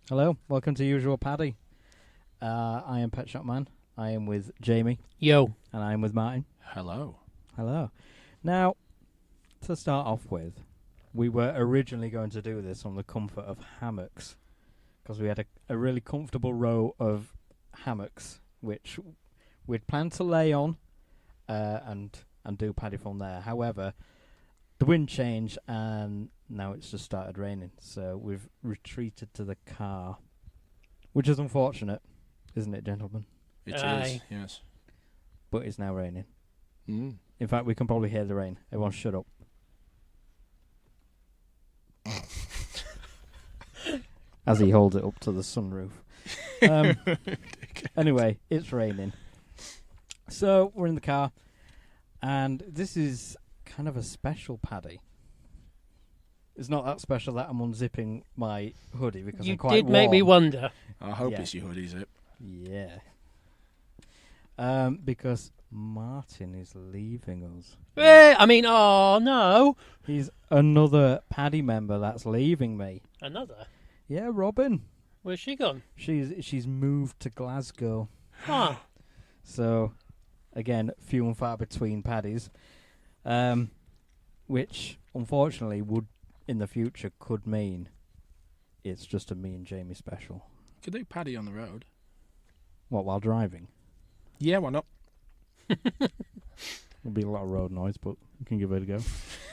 Hello, welcome to Usual Paddy. I am Pet Shop Man. I am with Jamie. Yo. And I am with Martin. Hello. Hello. Now, to start off with, we were originally going to do this on the comfort of hammocks, because we had a really comfortable row of hammocks, which we'd planned to lay on and do paddy from there. However, the wind changed and now it's just started raining, so we've retreated to the car, which is unfortunate, isn't it, gentlemen? It Aye. is, yes. But it's now raining. Mm. In fact, we can probably hear the rain. Everyone shut up. As he holds it up to the sunroof. Anyway, it's raining. So, we're in the car, and this is kind of a special paddy. It's not that special that I'm unzipping my hoodie because I'm quite warm. You did make me wonder. I hope Yeah. it's your hoodie zip. Yeah. Because Martin is leaving us. Oh no. He's another paddy member that's leaving me. Another? Yeah, Robin. Where's she gone? She's moved to Glasgow. Huh. So, again, few and far between paddies. Which, unfortunately, would, in the future, could mean it's just a me and Jamie special. Could do paddy on the road. What, while driving? Yeah, why not? There'll be a lot of road noise, but we can give it a go.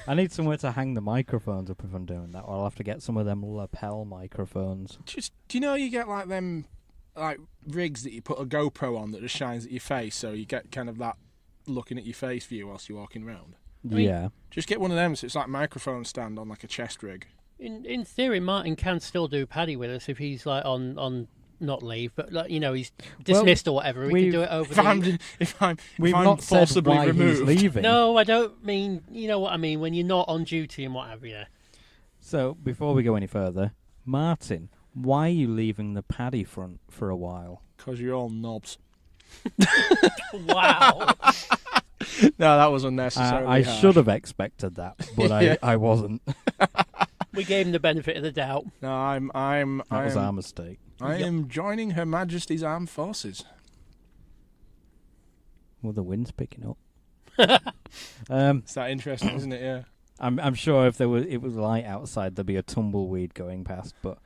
I need somewhere to hang the microphones up if I'm doing that, or I'll have to get some of them lapel microphones. Do you know you get like them like rigs that you put a GoPro on that just shines at your face, so you get kind of that looking at your face view whilst you're walking around? Yeah. Just get one of them so it's like microphone stand on like a chest rig. In theory, Martin can still do paddy with us if he's like on not leave, but like, he's dismissed or whatever. We can do it over. If I'm We've not said forcibly why removed. he's leaving. No, I don't mean. You know what I mean when you're not on duty and what have you. So, before we go any further, Martin, why are you leaving the paddy front for a while? Because you're all knobs. Wow. No, that was unnecessary. I should have expected that, but Yeah. I wasn't. We gave him the benefit of the doubt. No, That was our mistake. I am joining Her Majesty's Armed Forces. Well, the wind's picking up. It's that interesting, isn't it? Yeah. I'm sure if it was light outside, there'd be a tumbleweed going past. But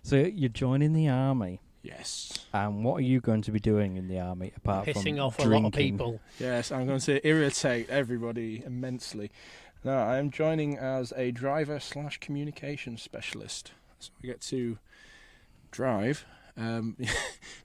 so you're joining the army, Yes. and what are you going to be doing in the army apart from Pissing off drinking? a lot of people. Yes, I'm going to irritate everybody immensely. No, I am joining as a driver/communications specialist. So I get to drive. Now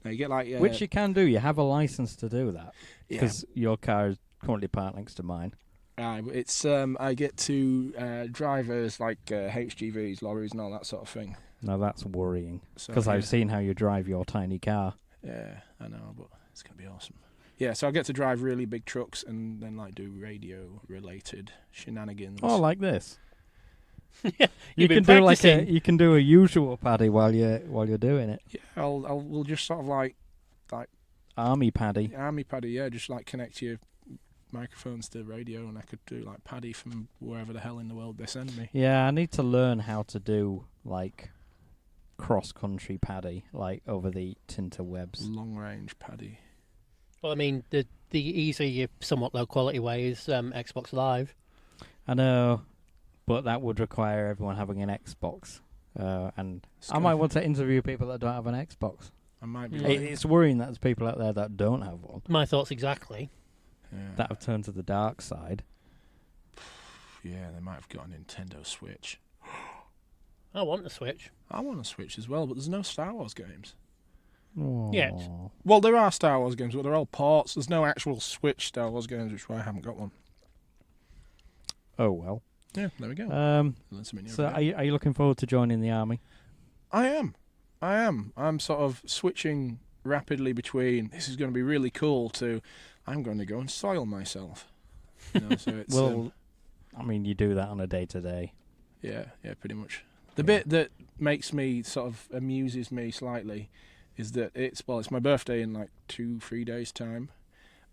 you get like Which you can do. You have a license to do that yeah. because your car is currently parked next to mine. It's I get to drive as like HGVs, lorries, and all that sort of thing. Now that's worrying So, because yeah. I've seen how you drive your tiny car. Yeah, I know, but it's gonna be awesome. Yeah, so I get to drive really big trucks and then like do radio-related shenanigans. Oh, like this. Yeah, You can do a usual paddy while you're doing it. Yeah, we'll just sort of like Army paddy. army paddy. Yeah, just like connect your microphones to radio, and I could do like paddy from wherever the hell in the world they send me. Yeah, I need to learn how to do like cross-country paddy, like over the interwebs. Long-range paddy. Well, I mean, the easy, somewhat low-quality way is Xbox Live. I know, but that would require everyone having an Xbox, and I might want to interview people that don't have an Xbox. I might be. Yeah. Like, It's worrying that there's people out there that don't have one My thoughts exactly. yeah. that have turned to the dark side. Yeah, they might have got a Nintendo Switch. I want the Switch. I want a Switch as well, but there's no Star Wars games. Yes. Aw. Well, there are Star Wars games, but they're all ports. There's no actual Switch Star Wars games, which is why I haven't got one. Oh well. Yeah, there we go. Um. Learn something new So every day. are you looking forward to joining the army? I am. I'm sort of switching rapidly between this is going to be really cool to I'm going to go and soil myself. You know, so it's, Well, I mean, you do that on a day-to-day. yeah, pretty much. The bit that makes me sort of amuses me slightly is that it's my birthday in like 2-3 days time,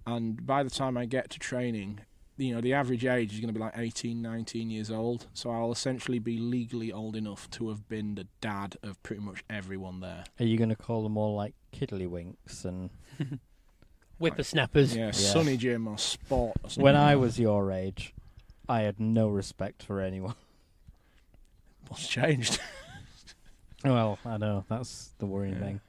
and by the time I get to training, the average age is going to be like 18, 19 years old. So I'll essentially be legally old enough to have been the dad of pretty much everyone there. Are you going to call them all like Kiddlywinks and whippersnappers? Yeah, Sonny Jim or Sport or something. When I was your age, I had no respect for anyone. What's changed? Well, I know, that's the worrying thing.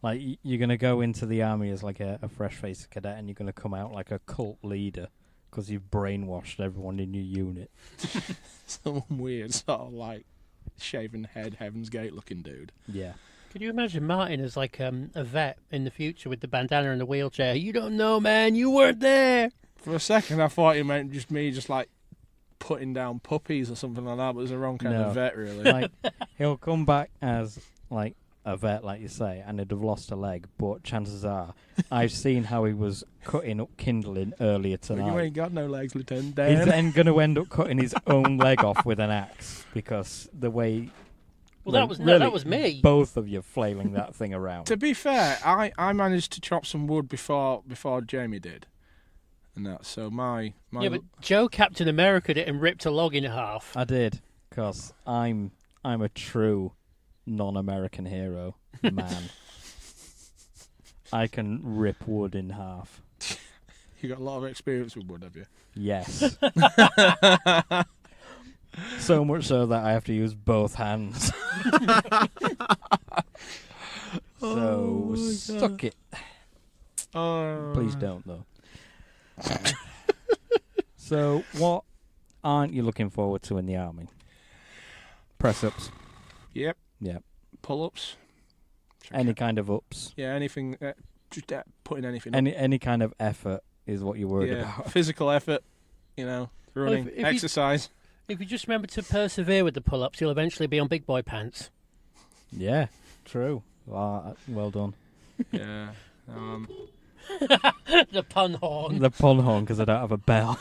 Like, you're going to go into the army as like a fresh-faced cadet, and you're going to come out like a cult leader because you've brainwashed everyone in your unit. Someone weird, sort of like shaven head, Heaven's Gate looking dude. Yeah. Could you imagine Martin as like a vet in the future with the bandana and the wheelchair? You don't know, man. You weren't there. For a second, I thought you meant just me, just like putting down puppies or something like that, but it was the wrong kind of vet, really. Like, he'll come back as like a vet, like you say, and he'd have lost a leg, but chances are I've seen how he was cutting up kindling earlier tonight. You ain't got no legs, Lieutenant Dan. He's then going to end up cutting his own leg off with an axe because the way... Well, that was me. Both of you flailing that thing around. To be fair, I managed to chop some wood before Jamie did. And that, so my yeah, but Joe Captain America'd it and ripped a log in half. I did, because I'm a true non-American hero man. I can rip wood in half. You got a lot of experience with wood, have you? Yes. So much so that I have to use both hands. So suck it. Please don't, though. So what aren't you looking forward to in the army? Press-ups. Yep. Yep. Pull-ups. Any kind of ups. Yeah, anything. Just putting anything. Any kind of effort is what you're worried about. Physical effort. Running, if exercise. If you just remember to persevere with the pull-ups, you'll eventually be on big boy pants. Yeah, true. Well done. Yeah. The pun horn. The pun horn, because I don't have a bell.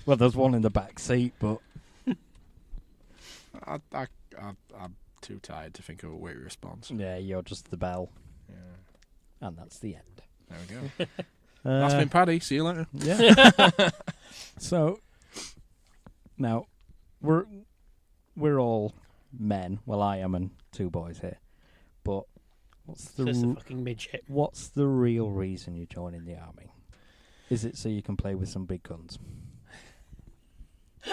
Well, there's one in the back seat, but... I'm too tired to think of a witty response. Yeah, you're just the bell. Yeah. And that's the end. There we go. That's been Paddy. See you later. Yeah. So, now, we're all men. Well, I am, and two boys here. But what's the Just a fucking midget. What's the real reason you're joining the army? Is it so you can play with some big guns?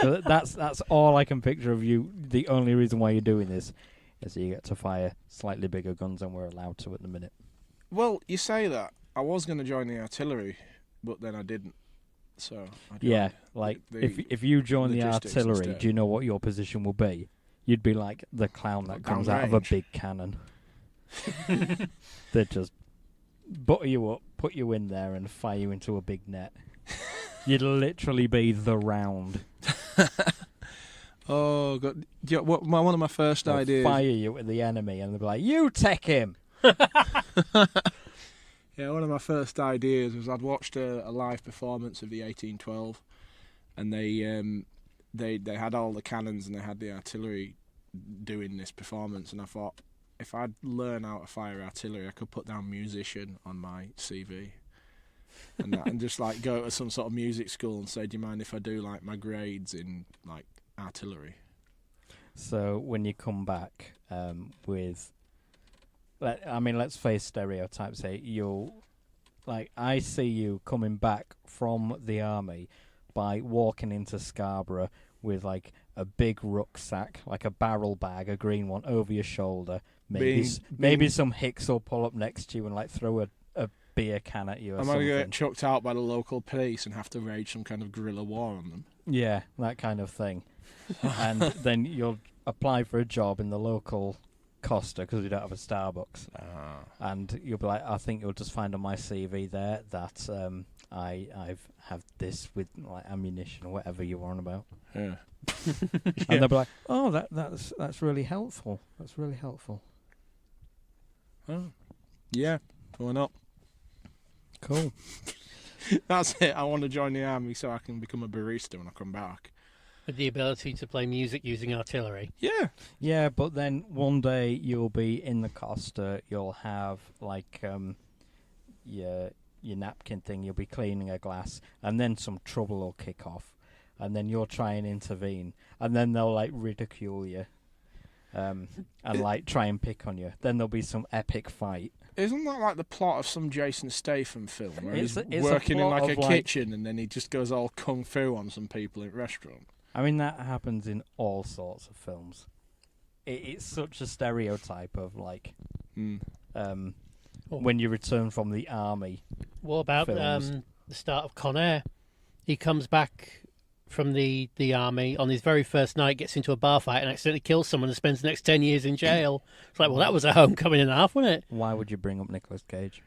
So that's all I can picture of you. The only reason why you're doing this is that you get to fire slightly bigger guns than we're allowed to at the minute. Well, you say that. I was going to join the artillery, but then I didn't. So yeah, like if you join the artillery, do you know what your position will be? You'd be like the clown that comes out of a big cannon. They just butter you up, put you in there, and fire you into a big net. You'd literally be the round. Oh God! Yeah, one of my first ideas. Fire you at the enemy, and they'll be like, "You take him." Yeah, one of my first ideas was I'd watched a live performance of the 1812, and they had all the cannons and they had the artillery doing this performance, and I thought if I'd learn how to fire artillery, I could put down musician on my CV, and just like go to some sort of music school and say, do you mind if I do like my grades in like artillery? So when you come back with... let's face stereotypes here. I see you coming back from the army by walking into Scarborough with like a big rucksack, like a barrel bag, a green one over your shoulder. Maybe some hicks will pull up next to you and like throw a beer can at you or something. Am I going to get chucked out by the local police and have to wage some kind of guerrilla war on them? Yeah, that kind of thing. And then you'll apply for a job in the local Costa because we don't have a Starbucks, and you'll be like, I think you'll just find on my CV there that I've have this with like ammunition or whatever you're on about. Yeah. And they'll be like, oh, that's really helpful. That's really helpful. Oh. Yeah, why not? Cool. That's it. I want to join the army so I can become a barista when I come back. With the ability to play music using artillery. Yeah. Yeah, but then one your be in the Costa. You'll have like your your napkin thing, you'll be cleaning a glass, and then some trouble will kick off, and then you'll try and intervene, and then they'll like ridicule you, and like try and pick on you. Then there'll be some epic fight. Isn't that like the plot of some Jason Statham film where It's he's working in like a kitchen and then he just goes all kung fu on some people in a restaurant? I mean, that happens in all sorts of films. It's such a stereotype of like when you return from the army. What about the start of Con Air? He comes back from the army on his very first night, gets into a bar fight and accidentally kills someone and spends the next 10 years in jail. It's like, well, that was a homecoming and a half, wasn't it? Why would you bring up Nicolas Cage?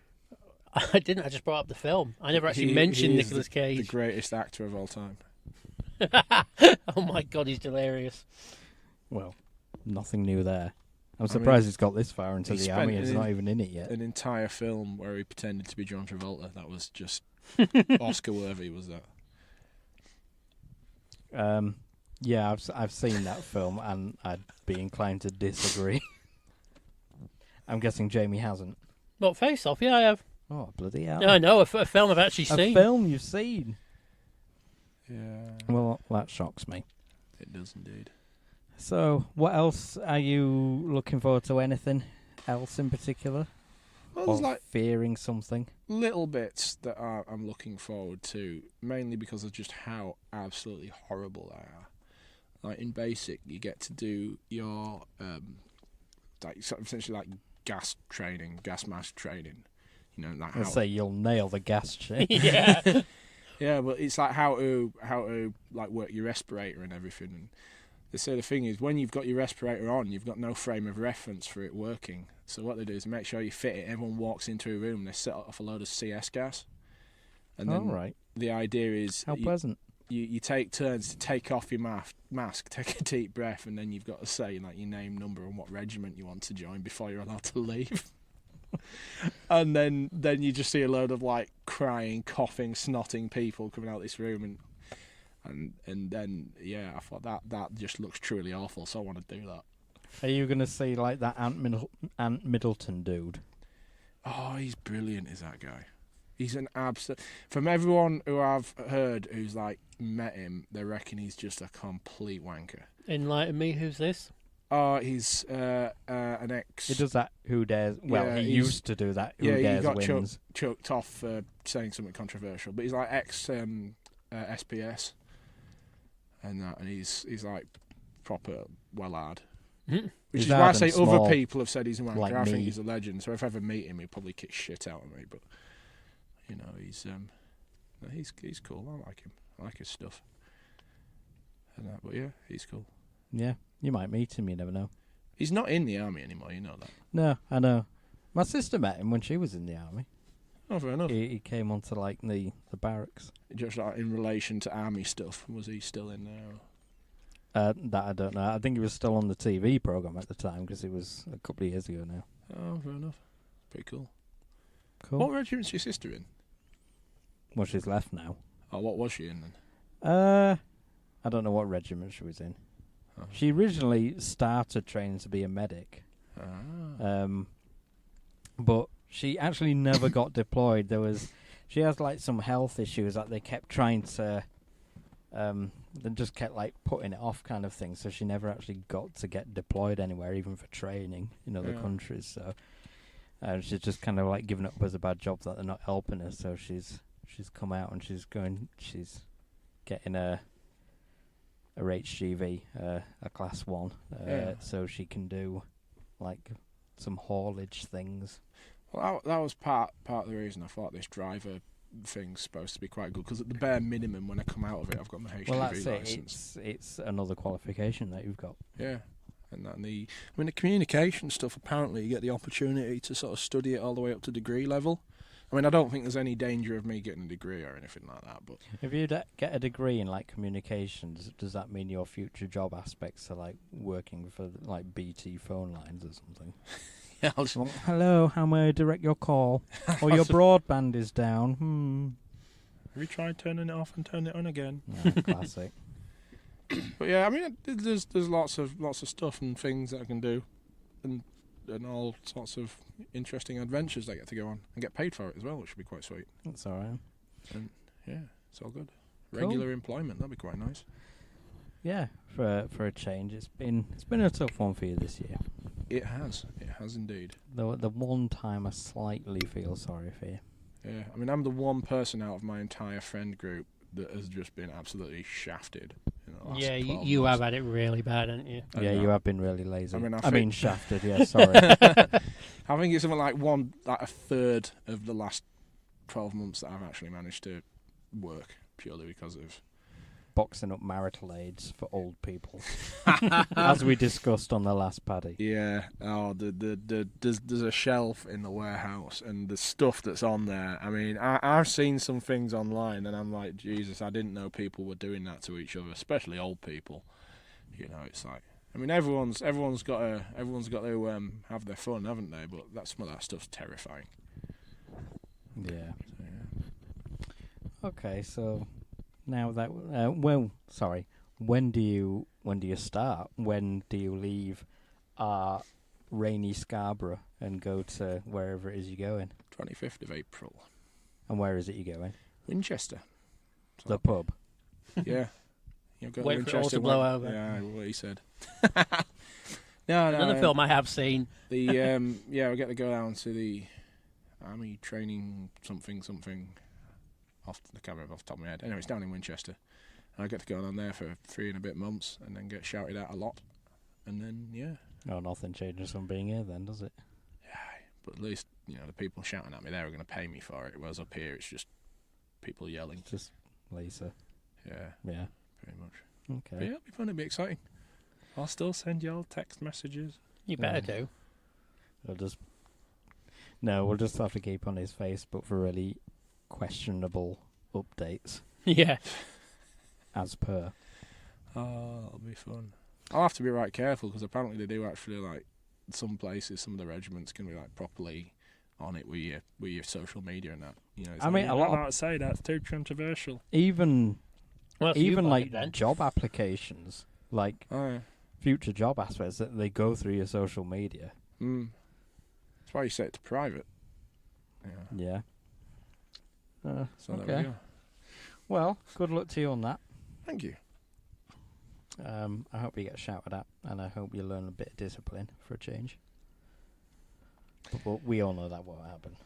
I didn't. I just brought up the film. I never actually mentioned Nicolas Cage. The greatest actor of all time. Oh my God, he's delirious. Well, nothing new there. I'm surprised he's got this far into the army and he's not even in it yet. An entire film where he pretended to be John Travolta. That was just Oscar worthy, was that? Yeah, I've seen that film and I'd be inclined to disagree. I'm guessing Jamie hasn't. What, Face Off? Yeah, I have. Oh, bloody hell. No, I know, a film I've actually seen. A film you've seen? Yeah. Well, that shocks me. It does indeed. So, what else are you looking forward to? Anything else in particular? Well, there's like fearing something? Little bits that I'm looking forward to, mainly because of just how absolutely horrible they are. Like in basic, you get to do your like sort of essentially like gas mask training. You know, like I'll say you'll nail the gas shit. Yeah. Yeah, but it's like how to like work your respirator and everything. And they say the thing is, when you've got your respirator on, you've got no frame of reference for it working. So what they do is make sure you fit it. Everyone walks into a room, they set off a load of CS gas. And then the idea is... How pleasant. You take turns to take off your mask, take a deep breath, and then you've got to say like your name, number, and what regiment you want to join before you're allowed to leave. And then you just see a load of like crying, coughing, snotting people coming out of this room, and then I thought that just looks truly awful, so I want to do that. Are you going to see like that Ant Middleton dude? Oh, he's brilliant, is that guy. He's an absolute... From everyone who I've heard who's like met him, they reckon he's just a complete wanker. Enlighten me, who's this? Oh, he's an ex... He does that Who Dares... Well, Yeah, he used to do that Who Dares he got Wins. chucked off for saying something controversial, but he's like SPS and that, and he's like proper well-hard. Mm-hmm. Which He's is why I hard say and small, other people have said he's a wanker. like I think me. he's a legend, so if I ever meet him, he'll probably kick shit out of me, but you know, he's cool. I like him. I like his stuff. And that, but yeah, he's cool. Yeah, you might meet him, you never know. He's not in the army anymore, you know that. No, I know. My sister met him when she was in the army. Oh, fair enough. He came onto like the barracks. Just like in relation to army stuff, was he still in there? That I don't know. I think he was still on the TV program at the time because it was a couple of years ago now. Oh, fair enough. Pretty cool. Cool. What regiment's your sister in? Well, she's left now. Oh, what was she in then? I don't know what regiment she was in. Oh. She originally started training to be a medic. Ah. But she actually never got deployed. She has like some health issues that they kept trying to, they just kept like putting it off kind of thing. So she never actually got to get deployed anywhere, even for training in other countries. So she's just kind of like given up as a bad job that they're not helping her. So she's come out and she's getting a HGV, a class 1, so she can do like some haulage things. Well, that was part of the reason I thought this driver thing's supposed to be quite good, because at the bare minimum, when I come out of it, I've got my HGV well, that's license. It's another qualification that you've got. Yeah, and the communication stuff. Apparently, you get the opportunity to sort of study it all the way up to degree level. I mean, I don't think there's any danger of me getting a degree or anything like that. But if you get a degree in like communications, does that mean your future job aspects are like working for like BT phone lines or something? Yeah, well, hello, how may I direct your call? Or your broadband is down. Have you tried turning it off and turning it on again? Yeah, classic. But yeah, I mean, there's lots of stuff and things that I can do, and and all sorts of interesting adventures they get to go on and get paid for it as well, which would be quite sweet. That's all right. And yeah, it's all good. Cool. Regular employment, that'd be quite nice. Yeah, for a change, it's been a tough one for you this year. It has indeed. The one time I slightly feel sorry for you. Yeah, I mean, I'm the one person out of my entire friend group that has just been absolutely shafted. In the last 12 you months. have had it really bad, haven't you? Yeah, you have been really lazy. I mean, shafted. Yeah, sorry. I think it's something like a third of the last 12 months that I've actually managed to work purely because of Boxing up marital aids for old people, as we discussed on the last paddy. Yeah. Oh, there's a shelf in the warehouse, and the stuff that's on there. I mean, I've seen some things online, and I'm like, Jesus, I didn't know people were doing that to each other, especially old people. You know, it's like, I mean, everyone's got to have their fun, haven't they? But some of that stuff's terrifying. Yeah. So, yeah. Okay, so now that when do you start? When do you leave rainy Scarborough and go to wherever it is you're going? 25th of April. And where is it you're going? Winchester. The pub. Yeah. You've got Wait for it all to blow over. Yeah, what he said. No. Another film I have seen. We get to go down to the army training something. I can't remember off the top of my head. Anyway, it's down in Winchester. And I get to go down there for 3 and a bit months and then get shouted at a lot. And then, yeah. Oh, nothing changes from being here then, does it? Yeah, but at least, the people shouting at me there are going to pay me for it. Whereas up here, it's just people yelling. Just Lisa. Yeah. Yeah. Pretty much. Okay. But yeah, it'll be fun. It'll be exciting. I'll still send y'all text messages. You better do. We'll just have to keep on his Facebook for really questionable updates. Yeah. As per. Oh, it'll be fun. I'll have to be right careful because apparently they do actually, like, some places, some of the regiments can be, like, properly on it with your social media and that. I mean, a lot of say that's too controversial. Even like then. job applications, like Oh, yeah. future job aspects that they go through your social media. That's why you set it to private. Yeah. Yeah. So there okay. we go. Well, good luck to you on that. Thank you. I hope you get shouted at, and I hope you learn a bit of discipline for a change. But we all know that won't happen.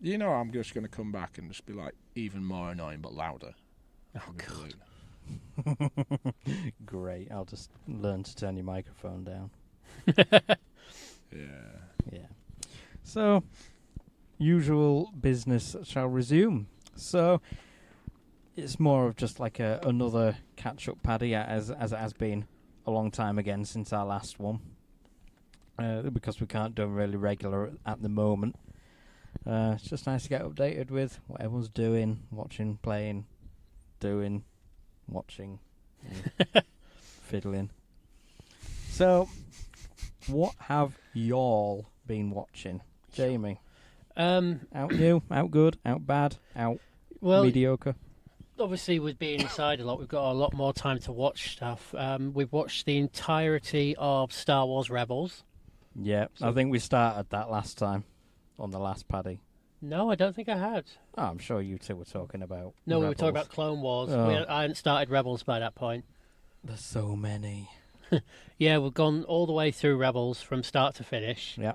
No. I'm just going to come back and just be like even more annoying but louder. Oh, God. Great. I'll just learn to turn your microphone down. Yeah. So, usual business shall resume. So, it's more of just like another catch-up paddy, as it has been a long time again since our last one. Because we can't do them really regular at the moment. It's just nice to get updated with what everyone's doing, watching, playing, doing, watching, fiddling. So, what have y'all been watching? Jamie? Out new, out good, out bad, out mediocre? Obviously, with being inside a lot, we've got a lot more time to watch stuff. We've watched the entirety of Star Wars Rebels. Yeah, I think we started that last time on the last paddy. No, I don't think I had. Oh, I'm sure you two were talking about No, Rebels. we were talking about Clone Wars. Oh. I hadn't started Rebels by that point. There's so many. Yeah, we've gone all the way through Rebels from start to finish. Yeah.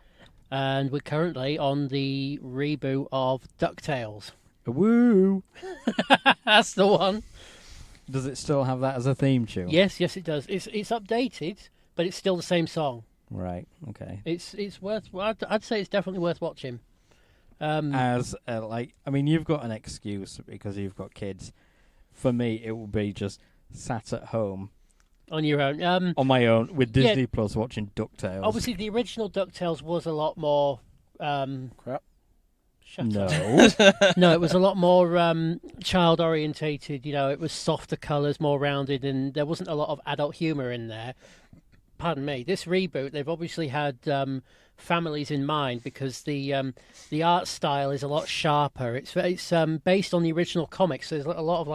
And we're currently on the reboot of DuckTales. Woo! That's the one. Does it still have that as a theme tune? Yes, it does. It's updated, but it's still the same song. Right. Okay. It's worth. I'd say it's definitely worth watching. You've got an excuse because you've got kids. For me, it will be just sat at home on your own. On my own with Disney Plus watching DuckTales. Obviously, the original DuckTales was a lot more. Crap. Shut up. No, it was a lot more child orientated. It was softer colours, more rounded, and there wasn't a lot of adult humour in there. Pardon me. This reboot, they've obviously had families in mind because the art style is a lot sharper. It's based on the original comics. So there's a lot of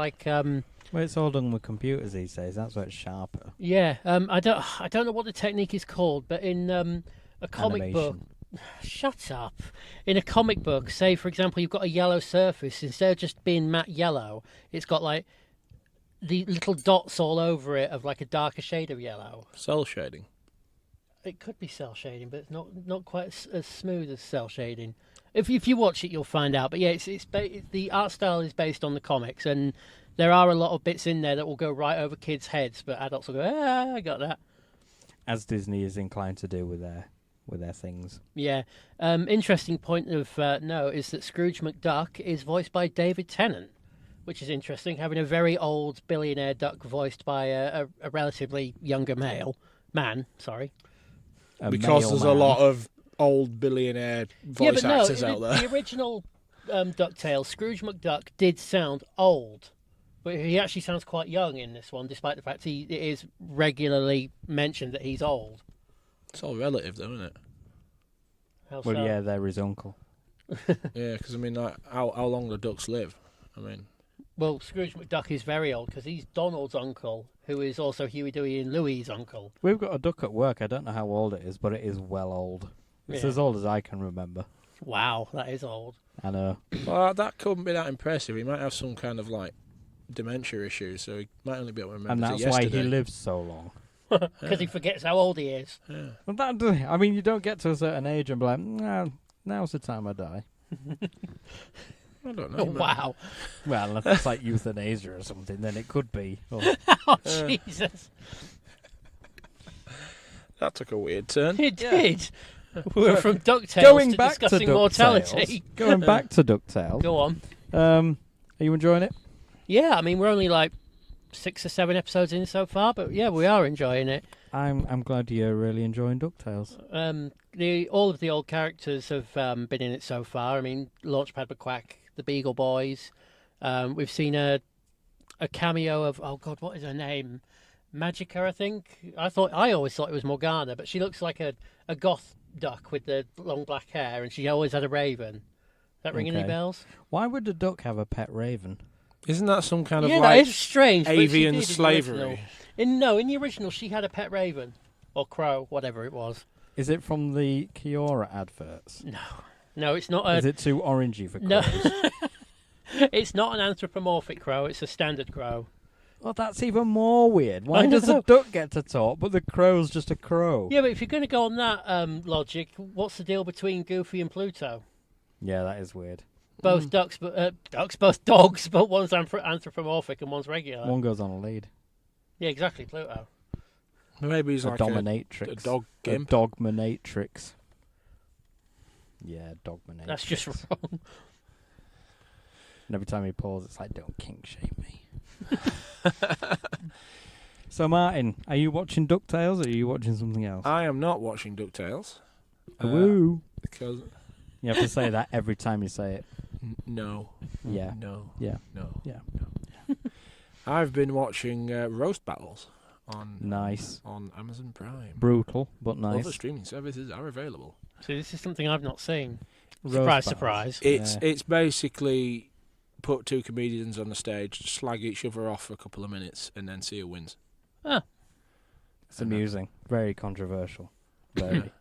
Well, it's all done with computers these days. That's why it's sharper. Yeah, I don't know what the technique is called, but in a comic book. Animation. Shut up. In a comic book, say for example, you've got a yellow surface. Instead of just being matte yellow, it's got like the little dots all over it of like a darker shade of yellow. Cell shading. It could be cell shading, but it's not quite as smooth as cell shading. If you watch it, you'll find out. But yeah, the art style is based on the comics, and there are a lot of bits in there that will go right over kids' heads, but adults will go, I got that. As Disney is inclined to do with their things. Yeah. Interesting point of note is that Scrooge McDuck is voiced by David Tennant, which is interesting, having a very old billionaire duck voiced by a relatively younger man. Sorry. Because there's a lot of old billionaire voice actors out there. The original DuckTales, Scrooge McDuck did sound old, but he actually sounds quite young in this one, despite the fact it is regularly mentioned that he's old. It's all relative, though, isn't it? How Well, so? yeah, they're his uncle. Yeah, because I mean, like, how long do ducks live? I mean, Well, Scrooge McDuck is very old because he's Donald's uncle, who is also Huey, Dewey, and Louie's uncle. We've got a duck at work. I don't know how old it is, but it is well old. It's Yeah. as old as I can remember. Wow, that is old. I know. well, that couldn't be that impressive. He might have some kind of like dementia issues, so he might only be able to remember. And that's why he lives so long. Because he forgets how old he is. Yeah. Well, I mean, you don't get to a certain age and be like, nah, now's the time I die. I don't know. Oh, man. wow. Well, if it's like euthanasia or something, then it could be. Oh, Oh, Jesus. That took a weird turn. It did. We're from DuckTales going to back to discussing mortality. Going back to DuckTales. Go on. Are you enjoying it? Yeah, I mean, we're only like 6 or 7 episodes in so far, but yeah, we are enjoying it. I'm glad you're really enjoying DuckTales. All of the old characters have been in it so far. I mean, Launchpad McQuack, the Beagle Boys. We've seen a cameo of, oh God, what is her name? Magica, I think. I always thought it was Morgana, but she looks like a goth duck with the long black hair, and she always had a raven. Does that ring any Okay. bells? Why would a duck have a pet raven? Isn't that some kind of Yeah, like that is strange. but she avian did in the slavery? original. In the original, she had a pet raven or crow, whatever it was. Is it from the Kiora adverts? No, it's not a. Is it too orangey for No. crows? It's not an anthropomorphic crow. It's a standard crow. Well, that's even more weird. Why I does know. a duck get to talk, but the crow's just a crow? Yeah, but if you're going to go on that logic, what's the deal between Goofy and Pluto? Yeah, that is weird. Both both dogs, but one's anthropomorphic and one's regular. One goes on a lead. Yeah, exactly, Pluto. Maybe he's A like dominatrix. a dog A gimp. dogminatrix. Yeah, dogminatrix. That's just wrong. And every time he pulls, it's like, don't kink shame me. So, Martin, are you watching DuckTales or are you watching something else? I am not watching DuckTales. Woo! Because You have to say that every time you say it. no. Yeah. No. Yeah. No. Yeah. No. I've been watching Roast Battles Nice. on Amazon Prime. Brutal, but nice. Other streaming services are available. So this is something I've not seen. Roast Surprise, battles. surprise. It's basically put two comedians on the stage, slag each other off for a couple of minutes, and then see who wins. It's amusing. Very controversial. Very.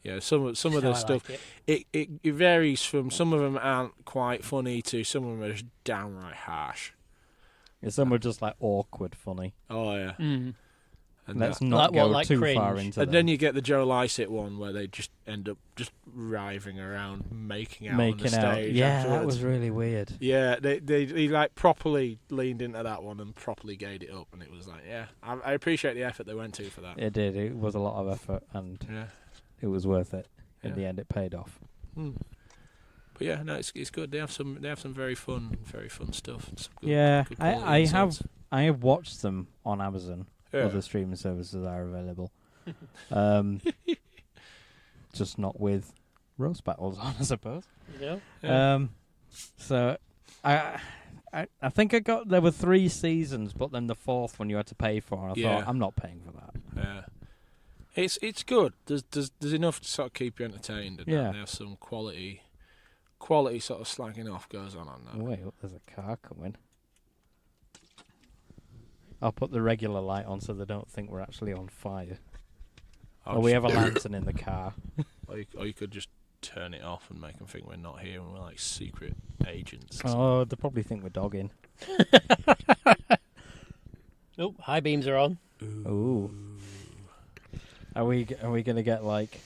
Yeah, some of That's the how I stuff like it. it varies from some of them aren't quite funny to some of them are just downright harsh. Yeah, some are just like awkward funny. Oh yeah, Mm. and, Let's that- not Like what, go like too cringe? far into and them. then you get the Joe Lycett one where they just end up just writhing around, making out on the Making out. stage. Yeah, that afterwards. was really weird. Yeah, they like properly leaned into that one and properly gayed it up, and it was like, yeah, I appreciate the effort they went to for that. It did. It was a lot of effort, and Yeah. it was worth it. In Yeah. the end, it paid off. But yeah, no, it's good. They have some very fun stuff. and some good- Yeah, good quality I have episodes. I have watched them on Amazon. Yeah. Other streaming services are available. Just not with roast battles on, I suppose. You know? Yeah. So I think there were 3 seasons, but then the 4th one you had to pay for, and I Yeah. thought I'm not paying for that. Yeah. It's good. There's enough to sort of keep you entertained. And Yeah. there's some quality sort of slagging off goes on that. Wait, there's a car coming. I'll put the regular light on so they don't think we're actually on fire. I'll Or we just- have a lantern in the car. Or you could just turn it off and make them think we're not here and we're like secret agents. Oh, they probably think we're dogging. Oh, high beams are on. Ooh. Are we going to get, like,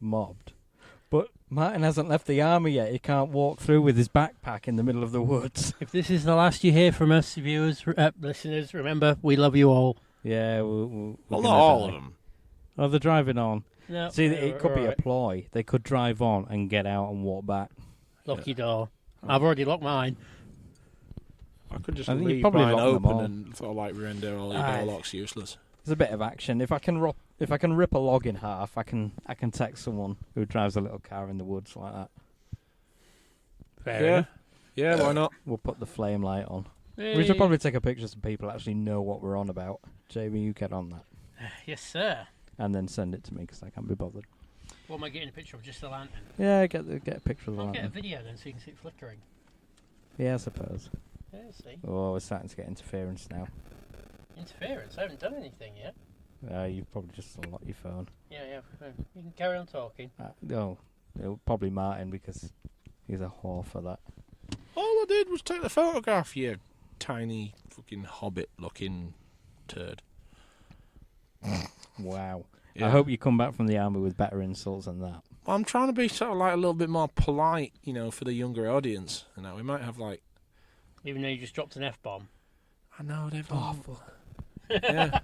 mobbed? But Martin hasn't left the army yet. He can't walk through with his backpack in the middle of the woods. If this is the last you hear from us, viewers, listeners, remember, we love you all. Yeah, Well, not all of them. Oh, they're driving on. No, See, it could be a alright. ploy. They could drive on and get out and walk back. Lock your door. I've already locked mine. I could just I think you leave probably mine lock them open all. and sort of like render all your door locks useless. There's a bit of action. If I can rip a log in half, I can text someone who drives a little car in the woods like that. Fair Yeah. enough. Yeah, why not? We'll put the flame light on. Hey. We should probably take a picture so people actually know what we're on about. Jamie, you get on that. Yes, sir. And then send it to me because I can't be bothered. What am I getting a picture of? Just the lantern? Yeah, get a picture of the I'll get a lantern. video then so you can see it flickering. Yeah, I suppose. Yeah, see. Oh, we're starting to get interference now. Interference? I haven't done anything yet. You've probably just unlocked your phone. Yeah. You can carry on talking. No, probably Martin because he's a whore for that. All I did was take the photograph, you tiny fucking hobbit-looking turd. Wow. Yeah. I hope you come back from the army with better insults than that. Well, I'm trying to be sort of like a little bit more polite, for the younger audience. We might have like... Even though you just dropped an F-bomb. I know, they've all... fuck. Yeah.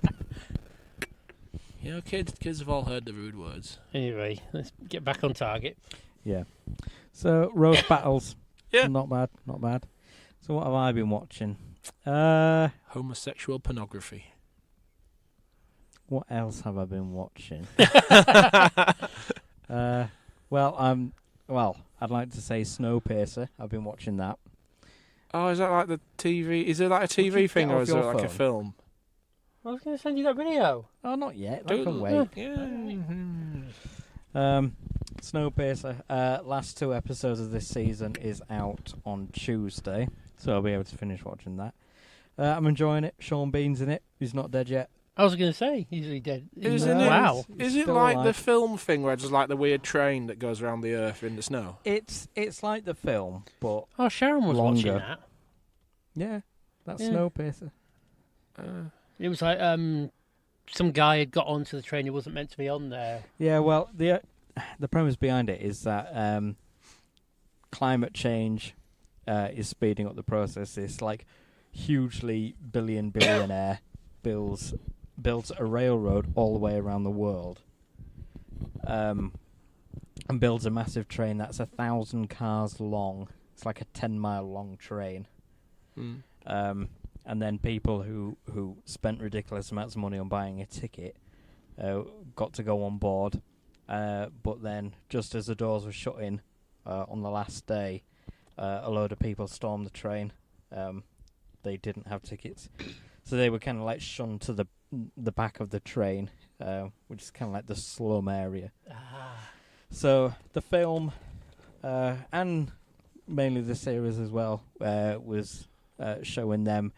Kids have all heard the rude words. Anyway, let's get back on target. Yeah. So, roast battles. Yeah. Not bad. So, what have I been watching? Homosexual pornography. What else have I been watching? I'd like to say Snowpiercer. I've been watching that. Oh, is that like the TV? Is it like a TV Get thing or off is it your like a phone. film? I was going to send you that video. Oh, not yet. I can wait. Yeah. Snowpiercer. Last 2 episodes of this season is out on Tuesday, so I'll be able to finish watching that. I'm enjoying it. Sean Bean's in it. He's not dead yet. I was going to say, he's really dead. Isn't it? Wow. He's Is it still like the alive. film thing where it's like the weird train that goes around the earth in the snow? It's like the film, but Oh, Sharon was Longer. watching that. yeah, that's Yeah. Snowpiercer. It was like some guy had got onto the train he wasn't meant to be on there. Yeah, well, the premise behind it is that climate change is speeding up the process. This like hugely billionaire builds a railroad all the way around the world, and builds a massive train that's 1,000 cars long. It's like a 10-mile long train. And then people who spent ridiculous amounts of money on buying a ticket got to go on board. But then, just as the doors were shutting on the last day, a load of people stormed the train. They didn't have tickets, so they were kind of like shunned to the back of the train, which is kind of like the slum area. So the film and mainly the series as well was showing them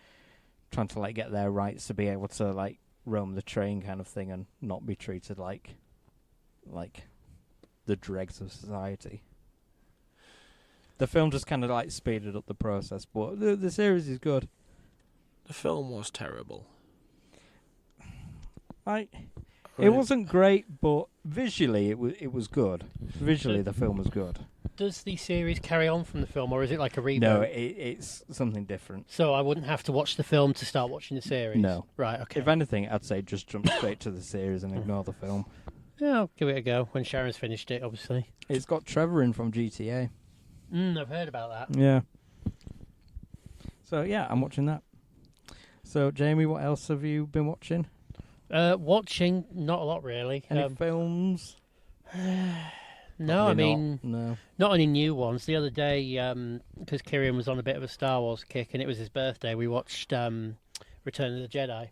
trying to like get their rights to be able to like roam the train kind of thing and not be treated like the dregs of society. The film just kind of like speeded up the process, but the series is good. The film was terrible. It wasn't great, but visually it was good. Visually, the film was good. Does the series carry on from the film, or is it like a reboot? No, it's something different. So I wouldn't have to watch the film to start watching the series? No. Right, okay. If anything, I'd say just jump straight to the series and ignore the film. Yeah, I'll give it a go when Sharon's finished it, obviously. It's got Trevor in from GTA. I've heard about that. Yeah. So, yeah, I'm watching that. So, Jamie, what else have you been watching? Watching, not a lot really. Any films? No, I Probably mean, No. not any new ones. The other day, because Kieran was on a bit of a Star Wars kick and it was his birthday, we watched Return of the Jedi.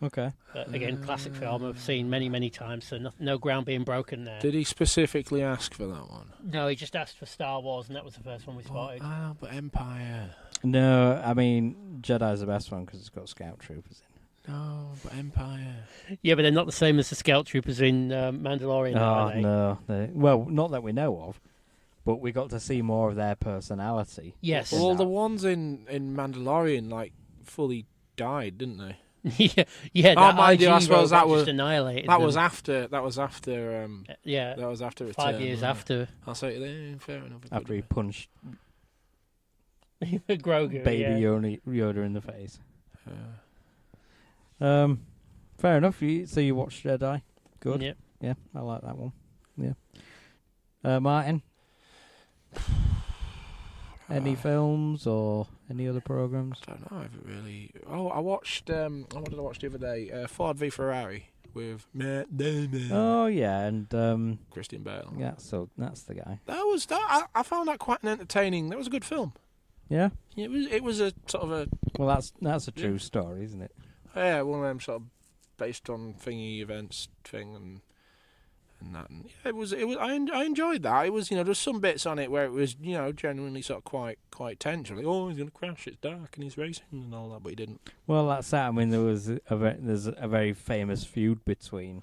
Okay. Again, classic film I've seen many, many times, so no ground being broken there. Did he specifically ask for that one? No, he just asked for Star Wars, and that was the first one we spotted. But Empire. No, I mean, Jedi's the best one because it's got Scout Troopers No, but Empire. Yeah, but they're not the same as the Scout Troopers in Mandalorian, are they? No. Well, not that we know of, but we got to see more of their personality. Yes. Well, the ones in Mandalorian like fully died, didn't they? yeah. Oh, That mind you, I IG suppose robot that was just annihilated that them. was after. That was after. Yeah. That was after Return. 5 years wasn't it? after I'll say fair enough. After he punched Grogu. Baby yeah. Yoda in the face. Fair enough. So you watched Jedi? Good. Yep. Yeah, I like that one. Yeah. Martin? Any films or any other programs? I don't know. I've really. Oh, I watched. What did I watch the other day? Ford v Ferrari with Matt Damon. Oh yeah, and Christian Bale. yeah. So that's the guy. I found that quite an entertaining. That was a good film. Yeah. It was a sort of a Well, that's a true story, isn't it? one of them sort of based on thingy events thing and that. And yeah, it was. I enjoyed that. It was there's some bits on it where it was genuinely sort of quite tense. Like, oh, he's gonna crash. It's dark and he's racing and all that, but he didn't. Well, that's that. I mean, there's a very famous feud between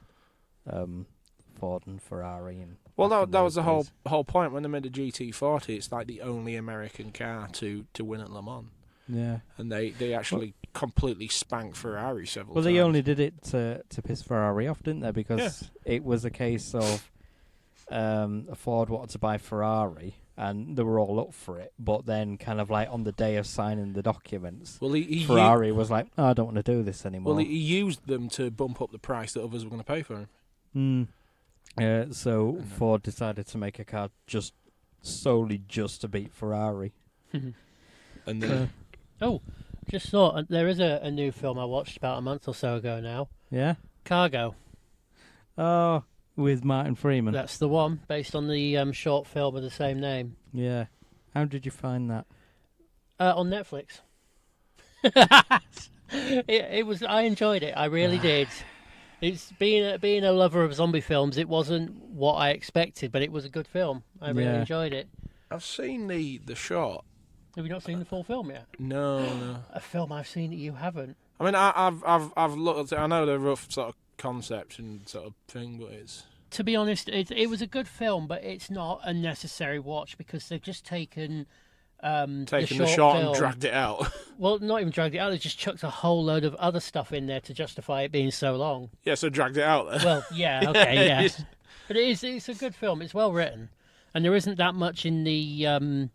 Ford and Ferrari. And Well, back in that was those the days. whole point when they made the GT40. It's like the only American car to win at Le Mans, Yeah. and they actually completely spanked Ferrari several Well, times. they only did it to piss Ferrari off, didn't they? Because it was a case of Ford wanted to buy Ferrari, and they were all up for it. But then, kind of like on the day of signing the documents, Well, he Ferrari was like, "Oh, I don't want to do this anymore." Well, he used them to bump up the price that others were going to pay for him. So Ford decided to make a car solely to beat Ferrari. And then Just thought, there is a new film I watched about a month or so ago now. Yeah. Cargo. Oh, with Martin Freeman. That's the one, based on the short film of the same name. Yeah. How did you find that? On Netflix. It was. I enjoyed it. I really did. It's being a lover of zombie films. It wasn't what I expected, but it was a good film. I really enjoyed it. I've seen the short. Have you not seen the full film yet? No. A film I've seen that you haven't. I mean, I've looked. I know the rough sort of concept and sort of thing, but it's. To be honest, it was a good film, but it's not a necessary watch because they've just taken the short film, and dragged it out. Well, not even dragged it out. They just chucked a whole load of other stuff in there to justify it being so long. Yeah, so dragged it out then. Well, yeah, okay, yeah. But it's a good film. It's well written, and there isn't that much in the.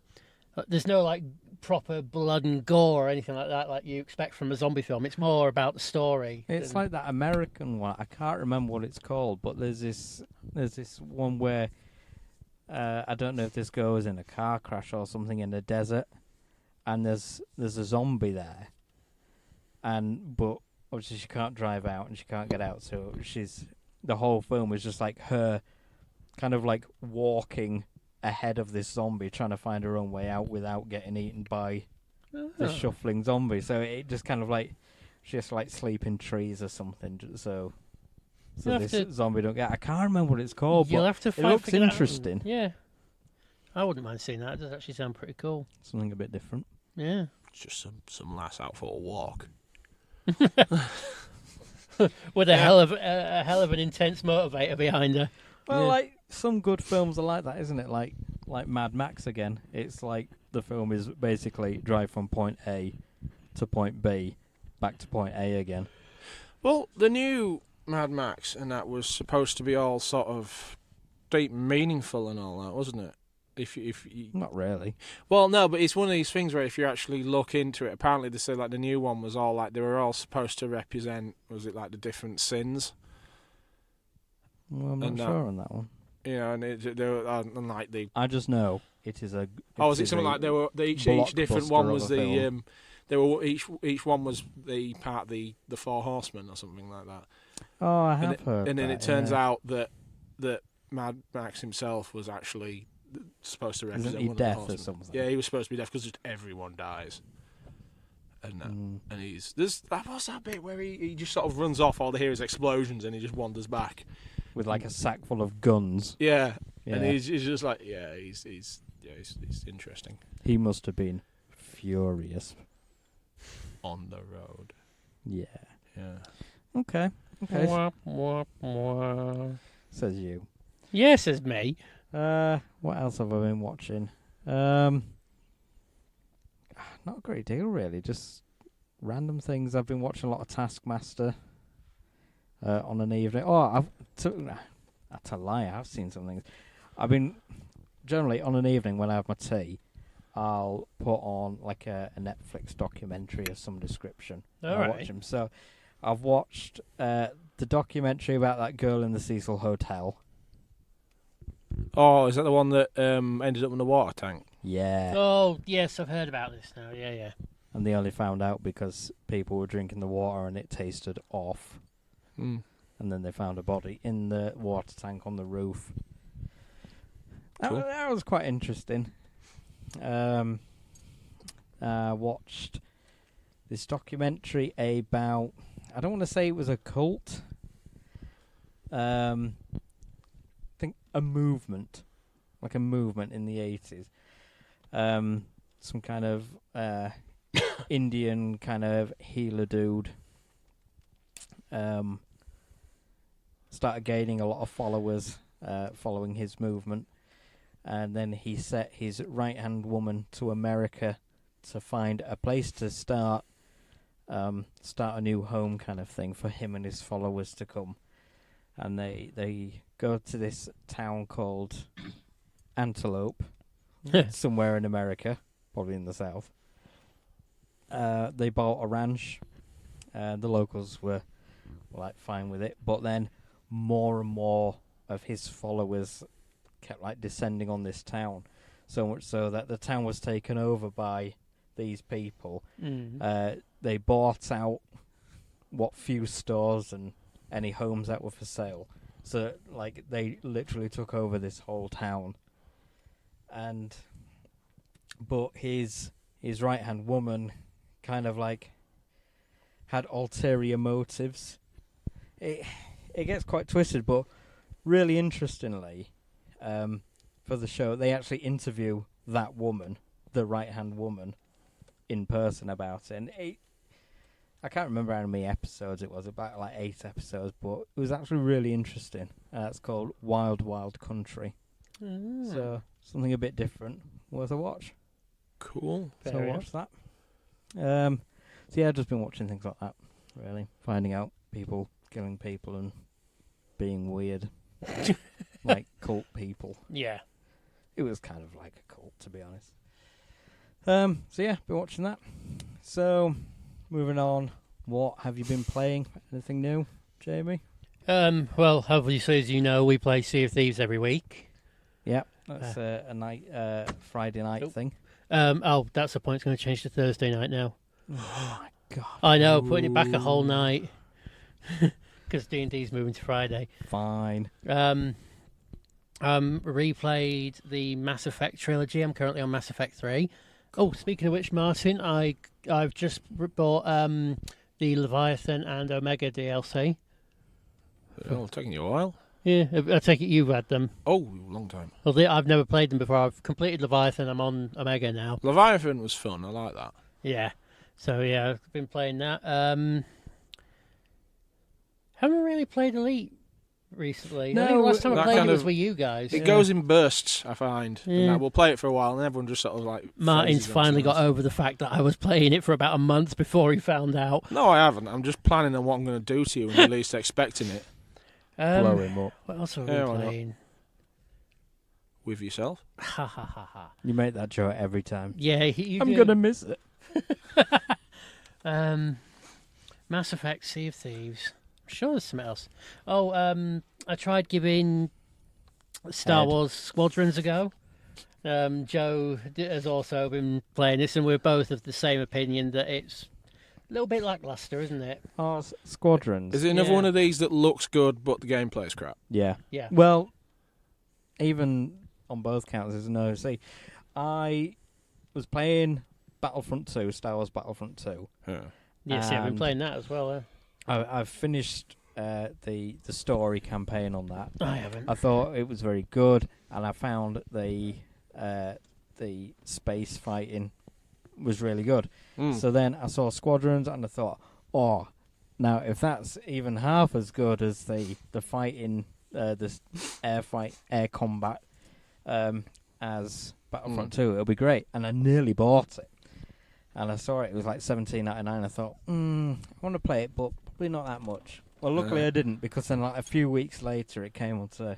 There's no like proper blood and gore or anything like that, like you expect from a zombie film. It's more about the story. It's like that American one. I can't remember what it's called, but there's this one where I don't know if this goes in a car crash or something in the desert, and there's a zombie there, but obviously she can't drive out and she can't get out, so the whole film is just like her kind of like walking ahead of this zombie, trying to find her own way out without getting eaten by the shuffling zombie. So it just kind of like she has to like sleep in trees or something. So this zombie don't get. I can't remember what it's called. You'll but have to. It looks interesting. Yeah, I wouldn't mind seeing that. It does actually sound pretty cool. Something a bit different. Yeah, It's just some lass out for a walk. with a hell of an intense motivator behind her. Well, like some good films are like that, isn't it? Like Mad Max again. It's like the film is basically drive from point A to point B, back to point A again. Well, the new Mad Max and that was supposed to be all sort of deep, meaningful and all that, wasn't it? If you Not really. Well, no, but it's one of these things where if you actually look into it, apparently they said like the new one was all like they were all supposed to represent, was it like the different sins? Well, I'm not sure on that one. Yeah, and they were and like the. I just know it is a. Was it something like each different one was the each one was the part of the Four Horsemen or something like that. Oh, I have heard. And then it turns out that Mad Max himself was actually supposed to represent Isn't he one deaf of the or horsemen. something? Yeah, he was supposed to be deaf because just everyone dies. And what's that bit where he just sort of runs off, all they hear is explosions and he just wanders back with like a sack full of guns. Yeah. And he's just like he's interesting. He must have been furious On the road. Yeah. Yeah. Okay. Wah, wah, wah. Says you. Yeah, says me. What else have I been watching? Not a great deal, really. Just random things. I've been watching a lot of Taskmaster on an evening. Oh, that's a lie. I've seen some things. I've been generally on an evening when I have my tea. I'll put on like a Netflix documentary of some description. All and I right. watch them. So I've watched the documentary about that girl in the Cecil Hotel. Oh, is that the one that ended up in the water tank? Yeah. Oh, yes, I've heard about this now. Yeah. And they only found out because people were drinking the water and it tasted off. Mm. And then they found a body in the water tank on the roof. Cool. That was quite interesting. Watched this documentary about, I don't want to say it was a cult. I think a movement, like a movement in the 80s. Some kind of Indian kind of healer dude. Started gaining a lot of followers following his movement. And then he set his right-hand woman to America to find a place to start a new home kind of thing for him and his followers to come. And they go to this town called Antelope, somewhere in America, probably in the south. They bought a ranch. The locals were like fine with it, but then more and more of his followers kept like descending on this town, so much so that the town was taken over by these people. They bought out what few stores and any homes that were for sale, so like they literally took over this whole town. But his right hand woman kind of like had ulterior motives. It gets quite twisted, but really interestingly, for the show, they actually interview that woman, the right-hand woman, in person about it. And I can't remember how many episodes it was, about like 8 episodes, but it was actually really interesting. It's called Wild Wild Country. So something a bit different, worth a watch. Cool. So Fair watch that. So yeah, I've just been watching things like that, really. Finding out people killing people and being weird. Like cult people. Yeah. It was kind of like a cult, to be honest. So yeah, been watching that. So, moving on. What have you been playing? Anything new, Jamie? Well, obviously, as you know, we play Sea of Thieves every week. Yeah, that's a night, Friday night thing. That's the point. It's going to change to Thursday night now. Oh my god! I know, putting it back a whole night because D&D's moving to Friday. Fine. Replayed the Mass Effect trilogy. I'm currently on Mass Effect 3. Oh, speaking of which, Martin, I've just bought the Leviathan and Omega DLC. Oh, taking you a while. Yeah, I take it you've had them. Oh, long time. Well, I've never played them before. I've completed Leviathan. I'm on Omega now. Leviathan was fun. I like that. Yeah. So, yeah, I've been playing that. Haven't really played Elite recently. No, I think last time I that played kind it was of- with you guys. It goes in bursts, I find. Yeah. And that we'll play it for a while, and everyone just sort of like. Martin's phases finally onto got it. over the fact that I was playing it for about a month before he found out. No, I haven't. I'm just planning on what I'm going to do to you when you're least expecting it. Blow him up. What else are Yeah, we why not? playing? With yourself. Ha ha ha ha. You make that joke every time. Yeah, you I'm do. gonna miss it. Mass Effect, Sea of Thieves. I'm sure there's something else. Oh, I tried giving Star Ed. Wars Squadrons a go. Joe has also been playing this, and we're both of the same opinion that it's a little bit lackluster, isn't it? Oh, Squadrons. Is it another Yeah. one of these that looks good, but the gameplay's crap? Yeah. Yeah. Well, even on both counts, there's no. See, I was playing Battlefront 2, Star Wars Battlefront 2. Yeah. Yes, yeah, I've been And- playing that as well. I've finished the story campaign on that. I haven't. I thought it was very good, and I found the space fighting was really good. Mm. So then I saw Squadrons, and I thought, oh, Now, if that's even half as good as the fighting, this air combat, as Battlefront 2, it'll be great. And I nearly bought it. And I saw it was like $17.99. I thought, I want to play it, but probably not that much. Well, luckily I didn't, because then like a few weeks later it came onto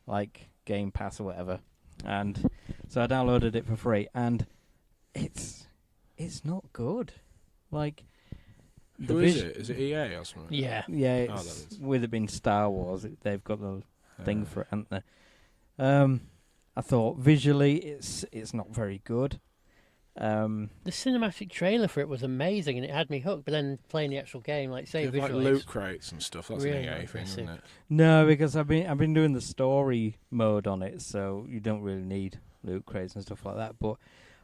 like Game Pass or whatever, and so I downloaded it for free, and it's not good. Like, who is it? Is it EA or something? Yeah. Yeah, it's, with it being Star Wars, they've got the thing for it, haven't they? I thought visually it's not very good. The cinematic trailer for it was amazing, and it had me hooked. But then playing the actual game, like say, like visually, loot crates and stuff. That's really an EA thing, isn't it? No, because I've been doing the story mode on it, so you don't really need loot crates and stuff like that. But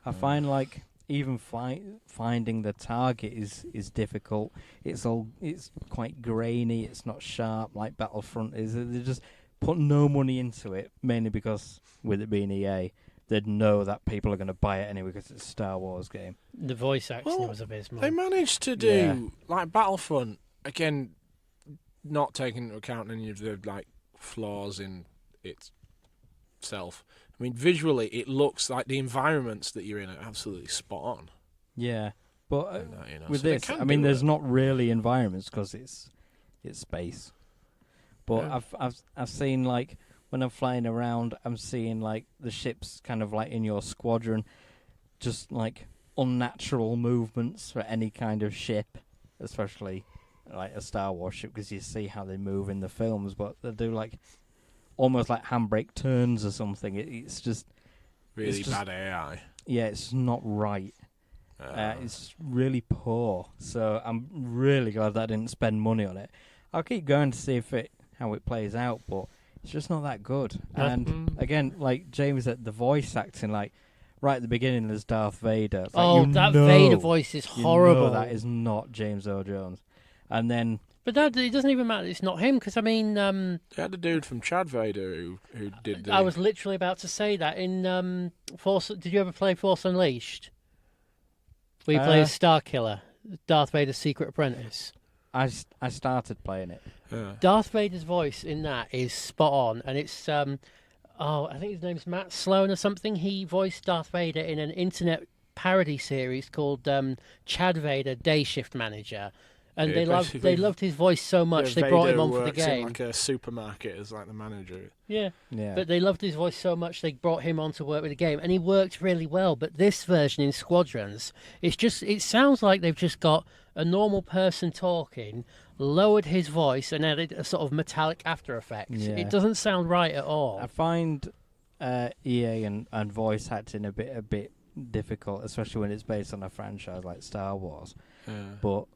I find like even finding the target is difficult. It's quite grainy. It's not sharp like Battlefront is. They just put no money into it, mainly because with it being EA, they'd know that people are going to buy it anyway because it's a Star Wars game. The voice acting was abysmal. They managed to do like Battlefront again, not taking into account any of the like flaws in itself. I mean, visually, it looks like the environments that you're in are absolutely spot on. Yeah, but with so this, I mean, there's not really environments because it's space. But I've seen like, when I'm flying around, I'm seeing like the ships kind of like in your squadron, just like unnatural movements for any kind of ship, especially like a Star Wars ship, because you see how they move in the films, but they do like almost like handbrake turns or something. It's just really bad AI. Yeah, it's not right. It's really poor. So I'm really glad that I didn't spend money on it. I'll keep going to see how it plays out, but it's just not that good. And again, like James said, the voice acting, like right at the beginning, there's Darth Vader. It's like, that Vader voice is horrible. You know that is not James Earl Jones. And then, but it doesn't even matter. It's not him, because I mean, they had the dude from Chad Vader who did. I was literally about to say that in Force. Did you ever play Force Unleashed? Where you play a Star Killer, Darth Vader's secret apprentice. I started playing it. Yeah. Darth Vader's voice in that is spot on, and it's I think his name's Matt Sloan or something. He voiced Darth Vader in an internet parody series called Chad Vader Day Shift Manager, and they loved his voice so much they brought him on for the game. In like a supermarket as like the manager. Yeah. But they loved his voice so much they brought him on to work with the game, and he worked really well. But this version in Squadrons, it sounds like they've just got a normal person talking, lowered his voice, and added a sort of metallic after effect. Yeah. It doesn't sound right at all. I find EA and voice acting a bit difficult, especially when it's based on a franchise like Star Wars. Yeah. But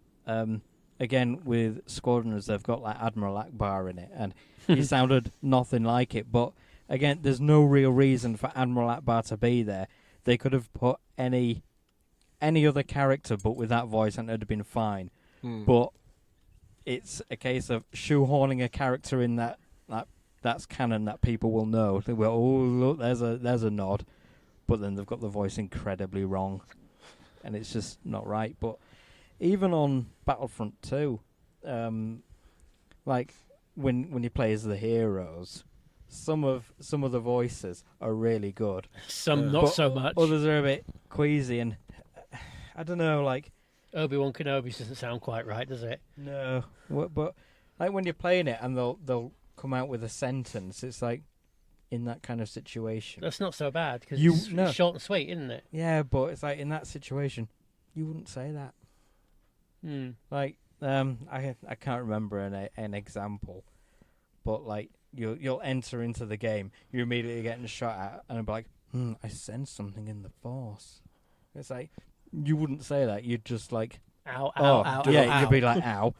again, with Squadrons, they've got like Admiral Akbar in it, and he sounded nothing like it. But again, there's no real reason for Admiral Akbar to be there. They could have put any other character, but with that voice, and it'd have been fine. But it's a case of shoehorning a character in that's canon that people will know. They will, oh look, there's a nod, but then they've got the voice incredibly wrong, and it's just not right. But even on Battlefront 2, like when you play as the heroes, some of the voices are really good. Some not so much. Others are a bit queasy, and I don't know, like Obi-Wan Kenobi doesn't sound quite right, does it? No, but like when you're playing it and they'll come out with a sentence, it's like in that kind of situation. That's not so bad because it's short and sweet, isn't it? Yeah, but it's like in that situation, you wouldn't say that. Like I can't remember an example, but like you'll enter into the game, you're immediately getting shot at, and I'll be like, I sense something in the Force. It's like, you wouldn't say that. You'd just like, ow, yeah, ow. you'd be like, ow,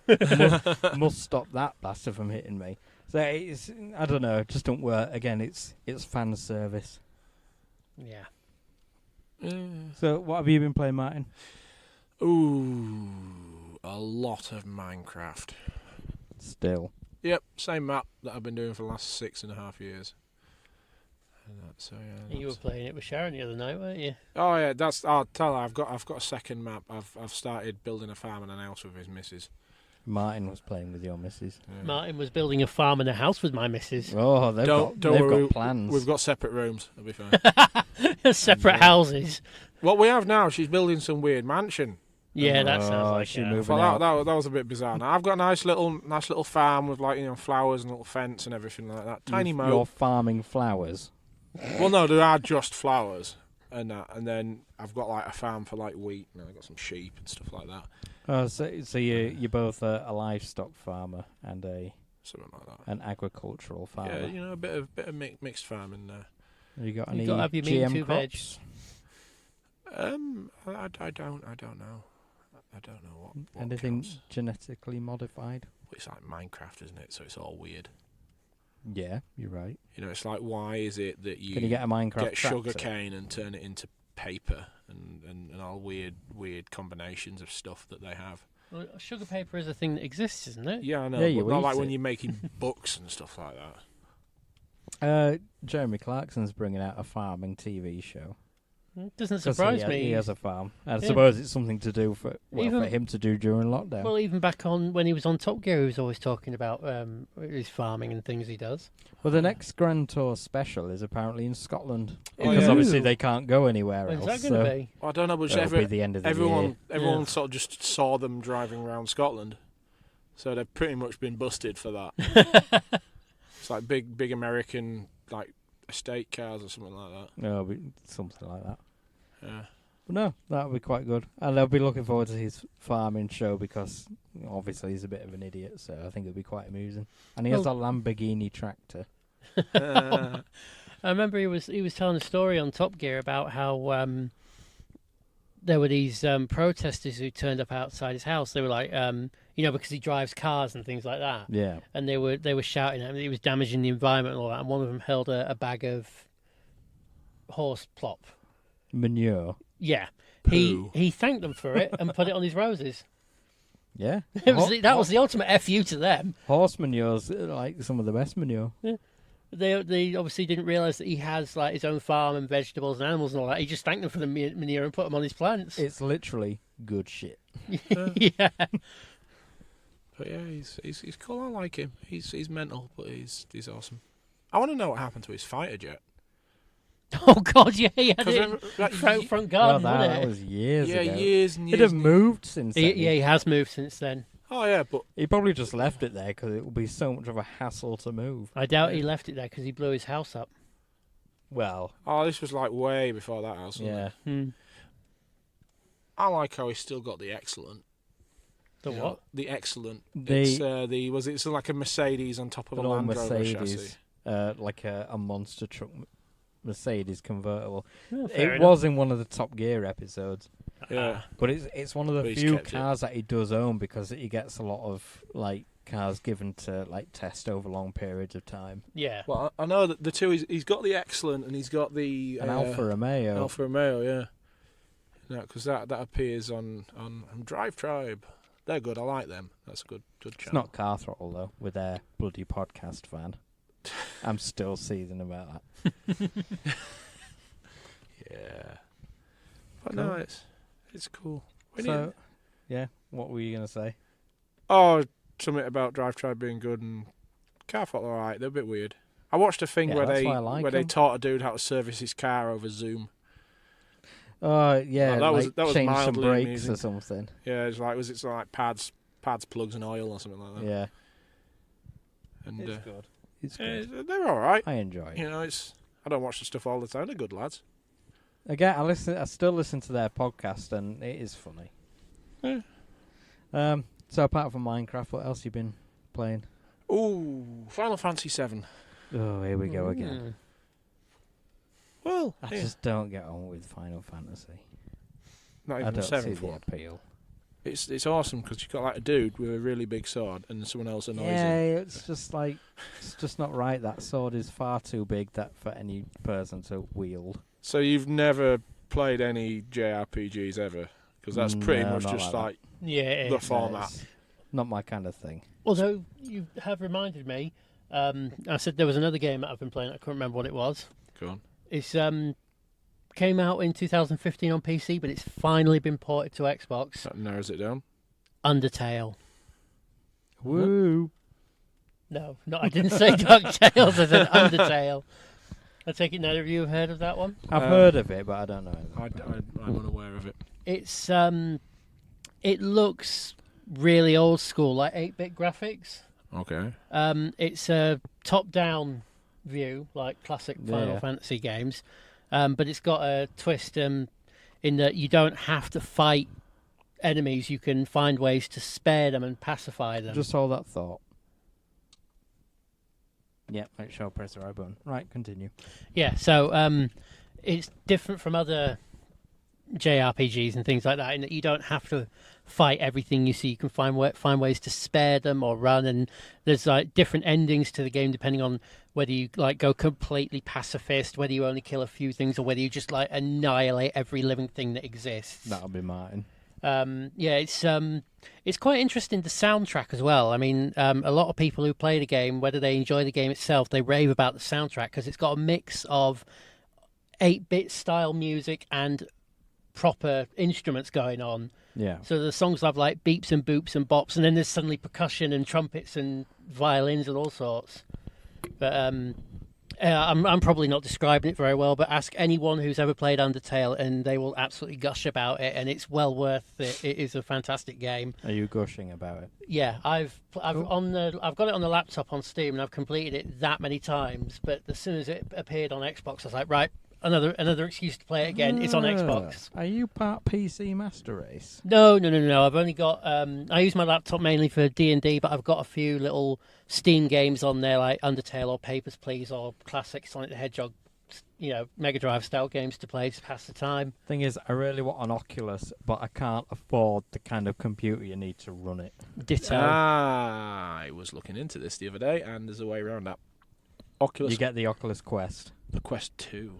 must stop that bastard from hitting me. So it's, I don't know, it just don't work. Again, it's fan service. Yeah. So what have you been playing, Martin? Ooh, a lot of Minecraft. Still. Yep, same map that I've been doing for the last 6.5 years. So yeah, you were playing it with Sharon the other night, weren't you? Oh yeah, I'll tell her I've got a second map. I've started building a farm and an house with his missus. Martin was playing with your missus. Yeah. Martin was building a farm and a house with my missus. Oh, they've Don't got worry, plans. We've got separate rooms. It'll be fine. Separate houses. What we have now, she's building some weird mansion. Yeah, that sounds like she it. moving Well, out. that was a bit bizarre. Now I've got a nice little farm with flowers and a little fence and everything like that. Tiny moat. You're farming flowers. Well, no, there are just flowers and that, and then I've got like a farm for like wheat, and I've got some sheep and stuff like that. Oh, so you're both a livestock farmer and Something like that. an agricultural farmer. Yeah, a bit of mixed farming there. Have you got You any gotta have your meat and GM two crops? I don't know. I don't know what Anything counts. genetically modified? It's like Minecraft, isn't it? So it's all weird. Yeah, you're right. It's like, why is it that you Can you get a Minecraft get tractor? sugar cane and turn it into paper and all weird combinations of stuff that they have? Well, sugar paper is a thing that exists, isn't it? Yeah, I know. Yeah, you but not eat like when it. you're making books and stuff like that. Jeremy Clarkson's bringing out a farming TV show. It doesn't 'Cause surprise he, me. He has a farm. I Yeah. suppose it's something to do for Even- him to do during lockdown. Well, even back on when he was on Top Gear, he was always talking about his farming and things he does. Well, the next Grand Tour special is apparently in Scotland Oh, because yeah. obviously they can't go anywhere When's else. that going to so be? Well, I don't know, but just it'll be the end of the year. everyone Yeah. sort of just saw them driving around Scotland, so they've pretty much been busted for that. It's like big American like estate cars or something like that. No, but something like that. Yeah. But no, that'll be quite good. And I'll be looking forward to his farming show because obviously he's a bit of an idiot, so I think it'll be quite amusing. And he has a Lamborghini tractor. I remember he was telling a story on Top Gear about how there were these protesters who turned up outside his house. They were like, because he drives cars and things like that. Yeah. And they were shouting at him that he was damaging the environment and all that. And one of them held a bag of horse plop. Manure. Yeah. Poo. He thanked them for it and put it on his roses. Yeah. That was the ultimate FU to them. Horse manure's like some of the best manure. They obviously didn't realise that he has like his own farm and vegetables and animals and all that. He just thanked them for the manure and put them on his plants. It's literally good shit. Yeah. But yeah, he's cool. I like him. He's mental, but he's awesome. I want to know what happened to his fighter jet. Oh God, yeah, he had 'Cause it like, front garden, that wasn't it? was years yeah, ago. years and years. It'd have and moved since then. He has moved since then. Oh yeah, but He probably just left it there because it would be so much of a hassle to move. I doubt he left it there because he blew his house up. Well, this was like way before that house. Wasn't yeah. it? I like how he's still got the excellent. The You what? know, the excellent. The- It's like a Mercedes on top of An a old Land Rover Mercedes, chassis. like a monster truck Mercedes convertible. Oh, fair It enough. was in one of the Top Gear episodes, Yeah. but it's one of the But he's few kept it. cars that he does own because he gets a lot of like cars given to like test over long periods of time. Yeah. Well, I know that the two. He's got the excellent and he's got the An Alfa Romeo. Alfa Romeo, yeah. No, because that appears on Drive Tribe. They're good. I like them. That's a good channel. It's not Car Throttle though, with their bloody podcast fan. I'm still seething about that. Yeah. But Cool. no, it's cool. We So, need- yeah, what were you gonna say? Oh, something about Drive Tribe being good and Car Throttle are alright. They're a bit weird. I watched a thing Yeah, where that's they why I like they 'em. taught a dude how to service his car over Zoom. Yeah, that was change some mildly brakes amusing. or something. Yeah, it's like pads, plugs, and oil or something like that. Yeah, And good. It's good. they're all right. I enjoy it. You know, I don't watch the stuff all the time. They're good lads. Again, I still listen to their podcast, and it is funny. Yeah. So apart from Minecraft, what else you been playing? Ooh, Final Fantasy VII. Oh, here we go again. Well, I just don't get on with Final Fantasy. not I even the don't see seventh the one. appeal. It's awesome because you've got like a dude with a really big sword and someone else annoys Yeah, him. it's just like it's just not right. That sword is far too big for any person to wield. So you've never played any JRPGs ever? Because that's pretty No, much not just like like Yeah, it the is. format. It's not my kind of thing. Although you have reminded me, I said there was another game that I've been playing. I couldn't remember what it was. Go on. It's came out in 2015 on PC, but it's finally been ported to Xbox. That narrows it down. Undertale. Woo! No, I didn't say DuckTales. I said Undertale. I take it none of you have heard of that one. I've heard of it, but I don't know it. I'm unaware of it. It's it looks really old school, like 8-bit graphics. Okay. It's a top-down view, like classic Final Fantasy games, but it's got a twist in that you don't have to fight enemies. You can find ways to spare them and pacify them. Just hold that thought. Yeah, make sure I press the right button. Right, continue. Yeah, so it's different from other JRPGs and things like that in that you don't have to fight everything you see. You can find ways to spare them or run, and there's like different endings to the game depending on whether you like go completely pacifist, whether you only kill a few things, or whether you just like annihilate every living thing that exists. That'll be mine. It's quite interesting, the soundtrack as well. I mean, a lot of people who play the game, whether they enjoy the game itself, they rave about the soundtrack because it's got a mix of 8-bit style music and proper instruments going on. Yeah. So the songs have like beeps and boops and bops, and then there's suddenly percussion and trumpets and violins and all sorts. But I'm probably not describing it very well, but ask anyone who's ever played Undertale and they will absolutely gush about it, and it's well worth it. It is a fantastic game. Are you gushing about it? Yeah, I've got it on the laptop on Steam, and I've completed it that many times. But as soon as it appeared on Xbox, I was like, right, another excuse to play it again. It's on Xbox. Are you part PC Master Race? No. I've only got. I use my laptop mainly for D&D, but I've got a few little Steam games on there like Undertale or Papers, Please or classic Sonic the Hedgehog, Mega Drive style games to play to pass the time. Thing is, I really want an Oculus, but I can't afford the kind of computer you need to run it. Ditto. I was looking into this the other day, and there's a way around that. Oculus. You get the Oculus Quest. The Quest 2.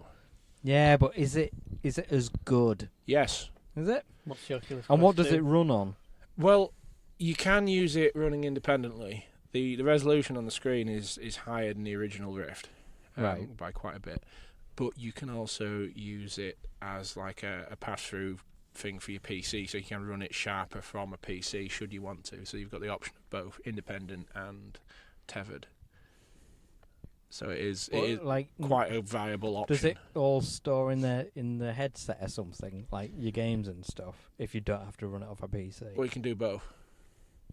Yeah, but is it as good? Yes. Is it? What's the Oculus And what Quest does do? it run on? Well, you can use it running independently. The resolution on the screen is higher than the original Rift, Right, by quite a bit. But you can also use it as like a pass-through thing for your PC, so you can run it sharper from a PC should you want to. So you've got the option of both independent and tethered. So it is like quite a viable option. Does it all store in the headset or something, like your games and stuff, if you don't have to run it off a PC? Well, you can do both.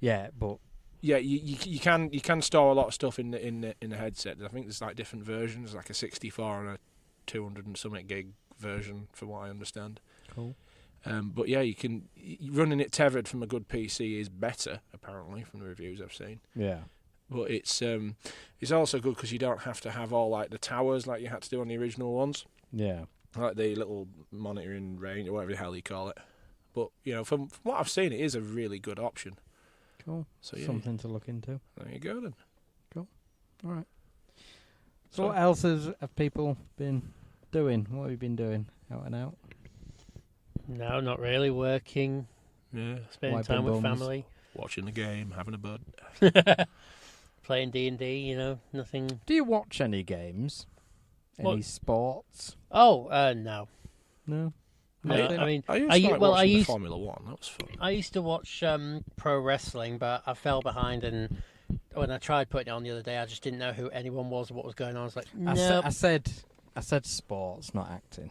Yeah, but Yeah, you can store a lot of stuff in the headset. I think there's like different versions, like a 64 and a 200 and something gig version, from what I understand. cool. But yeah, running it tethered from a good PC is better, apparently, from the reviews I've seen. Yeah. But it's also good because you don't have to have all like the towers like you had to do on the original ones, Yeah. like the little monitoring range or whatever the hell you call it. But from what I've seen, it is a really good option. Cool. So yeah, Something to look into. there you go then. All right. So what else have people been doing? What have you been doing out and out? No, not really. Working, Yeah, spending Wiping time with bums. family, watching the game, having a bud. playing D&D. Nothing. Do you watch any games? Any What? sports? Oh, no. No. No, Nothing? I mean, I used I to u- like well, I watching the used- Formula One. That was fun. I used to watch pro wrestling, but I fell behind, and when I tried putting it on the other day, I just didn't know who anyone was or what was going on. I was like, I no, said sports, not acting.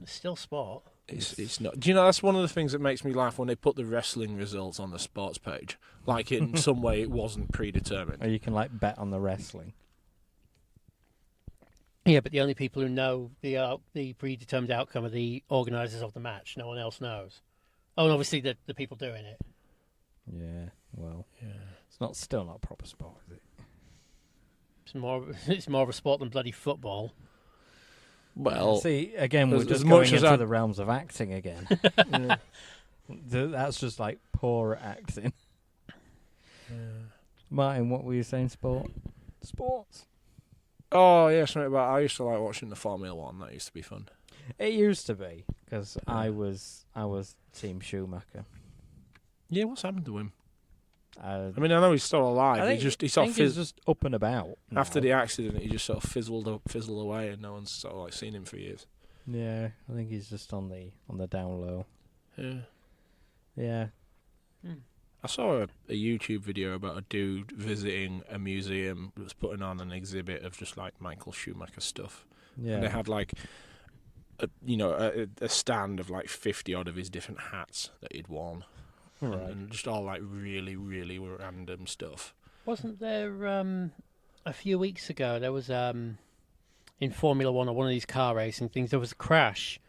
it's still sport. It's not. Do you know that's one of the things that makes me laugh when they put the wrestling results on the sports page? Like in some way it wasn't predetermined. Or you can like bet on the wrestling. Yeah, but the only people who know the predetermined outcome are the organisers of the match. No one else knows. Oh, and obviously the people doing it. Yeah. Well, Yeah. it's still not proper sport, is it? It's more of a sport than bloody football. Well, see, again, we're as just much going as into I- the realms of acting again. yeah. That's just like poor acting. Martin, what were you saying? Sports. Oh yeah, something about. I used to like watching the Formula One. That used to be fun. It used to be because I was Team Schumacher. Yeah, what's happened to him? I I mean, I know he's still alive. think, He sort of he's just up and about after now. the accident. He just sort of fizzled away, and no one's sort of like seen him for years. Yeah, I think he's just on the down low. Yeah. Yeah. I saw a YouTube video about a dude visiting a museum that was putting on an exhibit of just like Michael Schumacher stuff. Yeah. And they had like a stand of like 50 odd of his different hats that he'd worn. Right. And just all like really, really random stuff. Wasn't there a few weeks ago? There was in Formula One or one of these car racing things. There was a crash.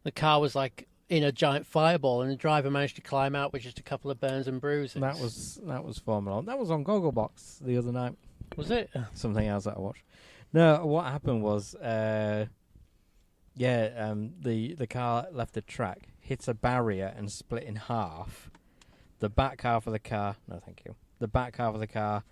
The car was like in a giant fireball, and the driver managed to climb out with just a couple of burns and bruises. That was Formula One. That was on Gogglebox the other night. Was it? Something else that I watched. No, what happened was, the car left the track, hit a barrier, and split in half. The back half of the car, no, thank you. The back half of the car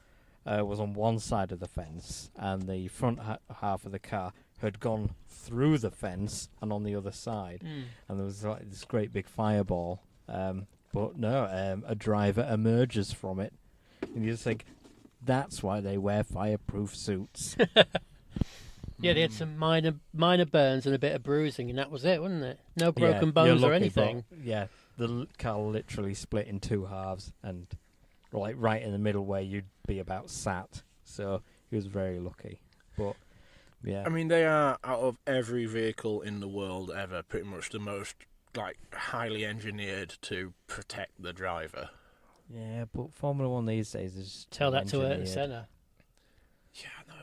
was on one side of the fence, and the front half of the car had gone through the fence and on the other side, and there was like this great big fireball. But no, a driver emerges from it, and you just think that's why they wear fireproof suits. Yeah, they had some minor burns and a bit of bruising, and that was it, wasn't it? No broken bones or anything. Yeah, the car literally split in two halves, and like right in the middle where you'd be about sat. So he was very lucky. But yeah, I mean, they are, out of every vehicle in the world ever, pretty much the most like highly engineered to protect the driver. yeah. But Formula One these days is Tell too that to Ayrton engineered. Senna. Yeah, no.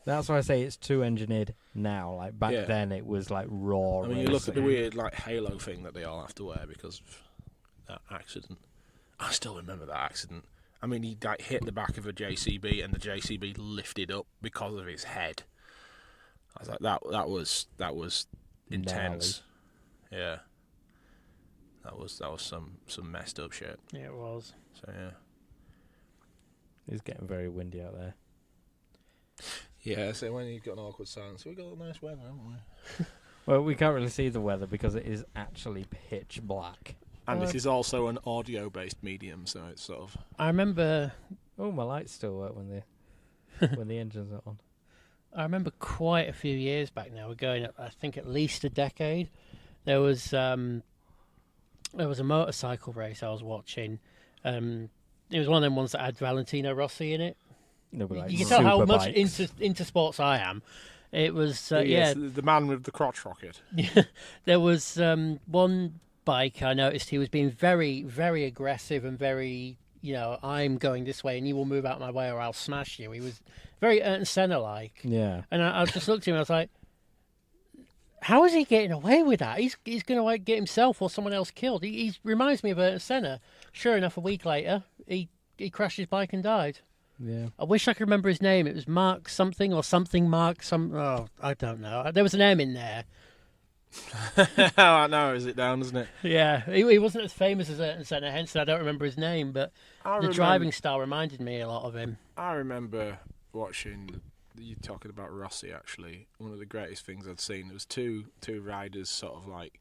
That's why I say it's too engineered now. Like back Yeah. then, it was like raw. I mean, you look at the racing. weird like halo thing that they all have to wear because of that accident. I still remember that accident. I mean, he like hit the back of a JCB, and the JCB lifted up because of his head. I was like, that was intense. Yeah, that was some messed up shit. Yeah, it was. So yeah. It's getting very windy out there. Yeah, so when you've got an awkward silence, we've got nice weather, haven't we? Well, we can't really see the weather because it is actually pitch black. And this is also an audio-based medium, so it's sort of... I remember Oh, my lights still work when the engine's not on. I remember quite a few years back now, we're going, I think at least a decade, there was a motorcycle race I was watching. It was one of them ones that had Valentino Rossi in it. No, but like You can tell how super much bikes. into sports I am. It was, yes, the man with the crotch rocket. there was one bike I noticed he was being very, very aggressive and very, I'm going this way and you will move out my way or I'll smash you. He was very Ayrton Senna-like. Yeah. And I just looked at him and I was like, how is he getting away with that? He's going to like get himself or someone else killed. He reminds me of Ayrton Senna. Sure enough, a week later, he crashed his bike and died. Yeah. I wish I could remember his name. It was Mark something or something Mark some. Oh, I don't know. There was an M in there. I know, is it down, isn't it? Yeah, he wasn't as famous as Ayrton Senna, hence I don't remember his name. But the driving style reminded me a lot of him. I remember watching. You talking about Rossi? Actually, one of the greatest things I'd seen. There was two riders sort of like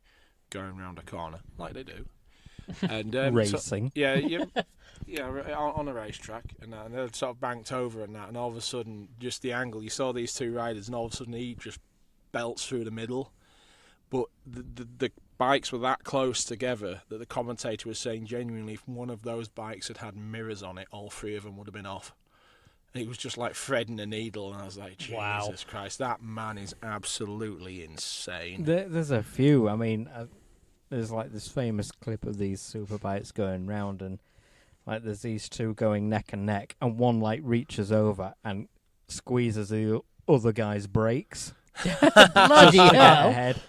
going round a corner, like they do, and Racing. On a racetrack, and they're sort of banked over and that, and all of a sudden, just the angle, you saw these two riders, and all of a sudden he just belts through the middle. But the bikes were that close together that the commentator was saying genuinely, if one of those bikes had mirrors on it, all three of them would have been off. And it was just like threading a needle, and I was like, Jesus Wow. Christ, that man is absolutely insane. There's a few. I mean, there's like this famous clip of these super bikes going round, and like there's these two going neck and neck, and one like reaches over and squeezes the other guy's brakes. Bloody hell! Ahead,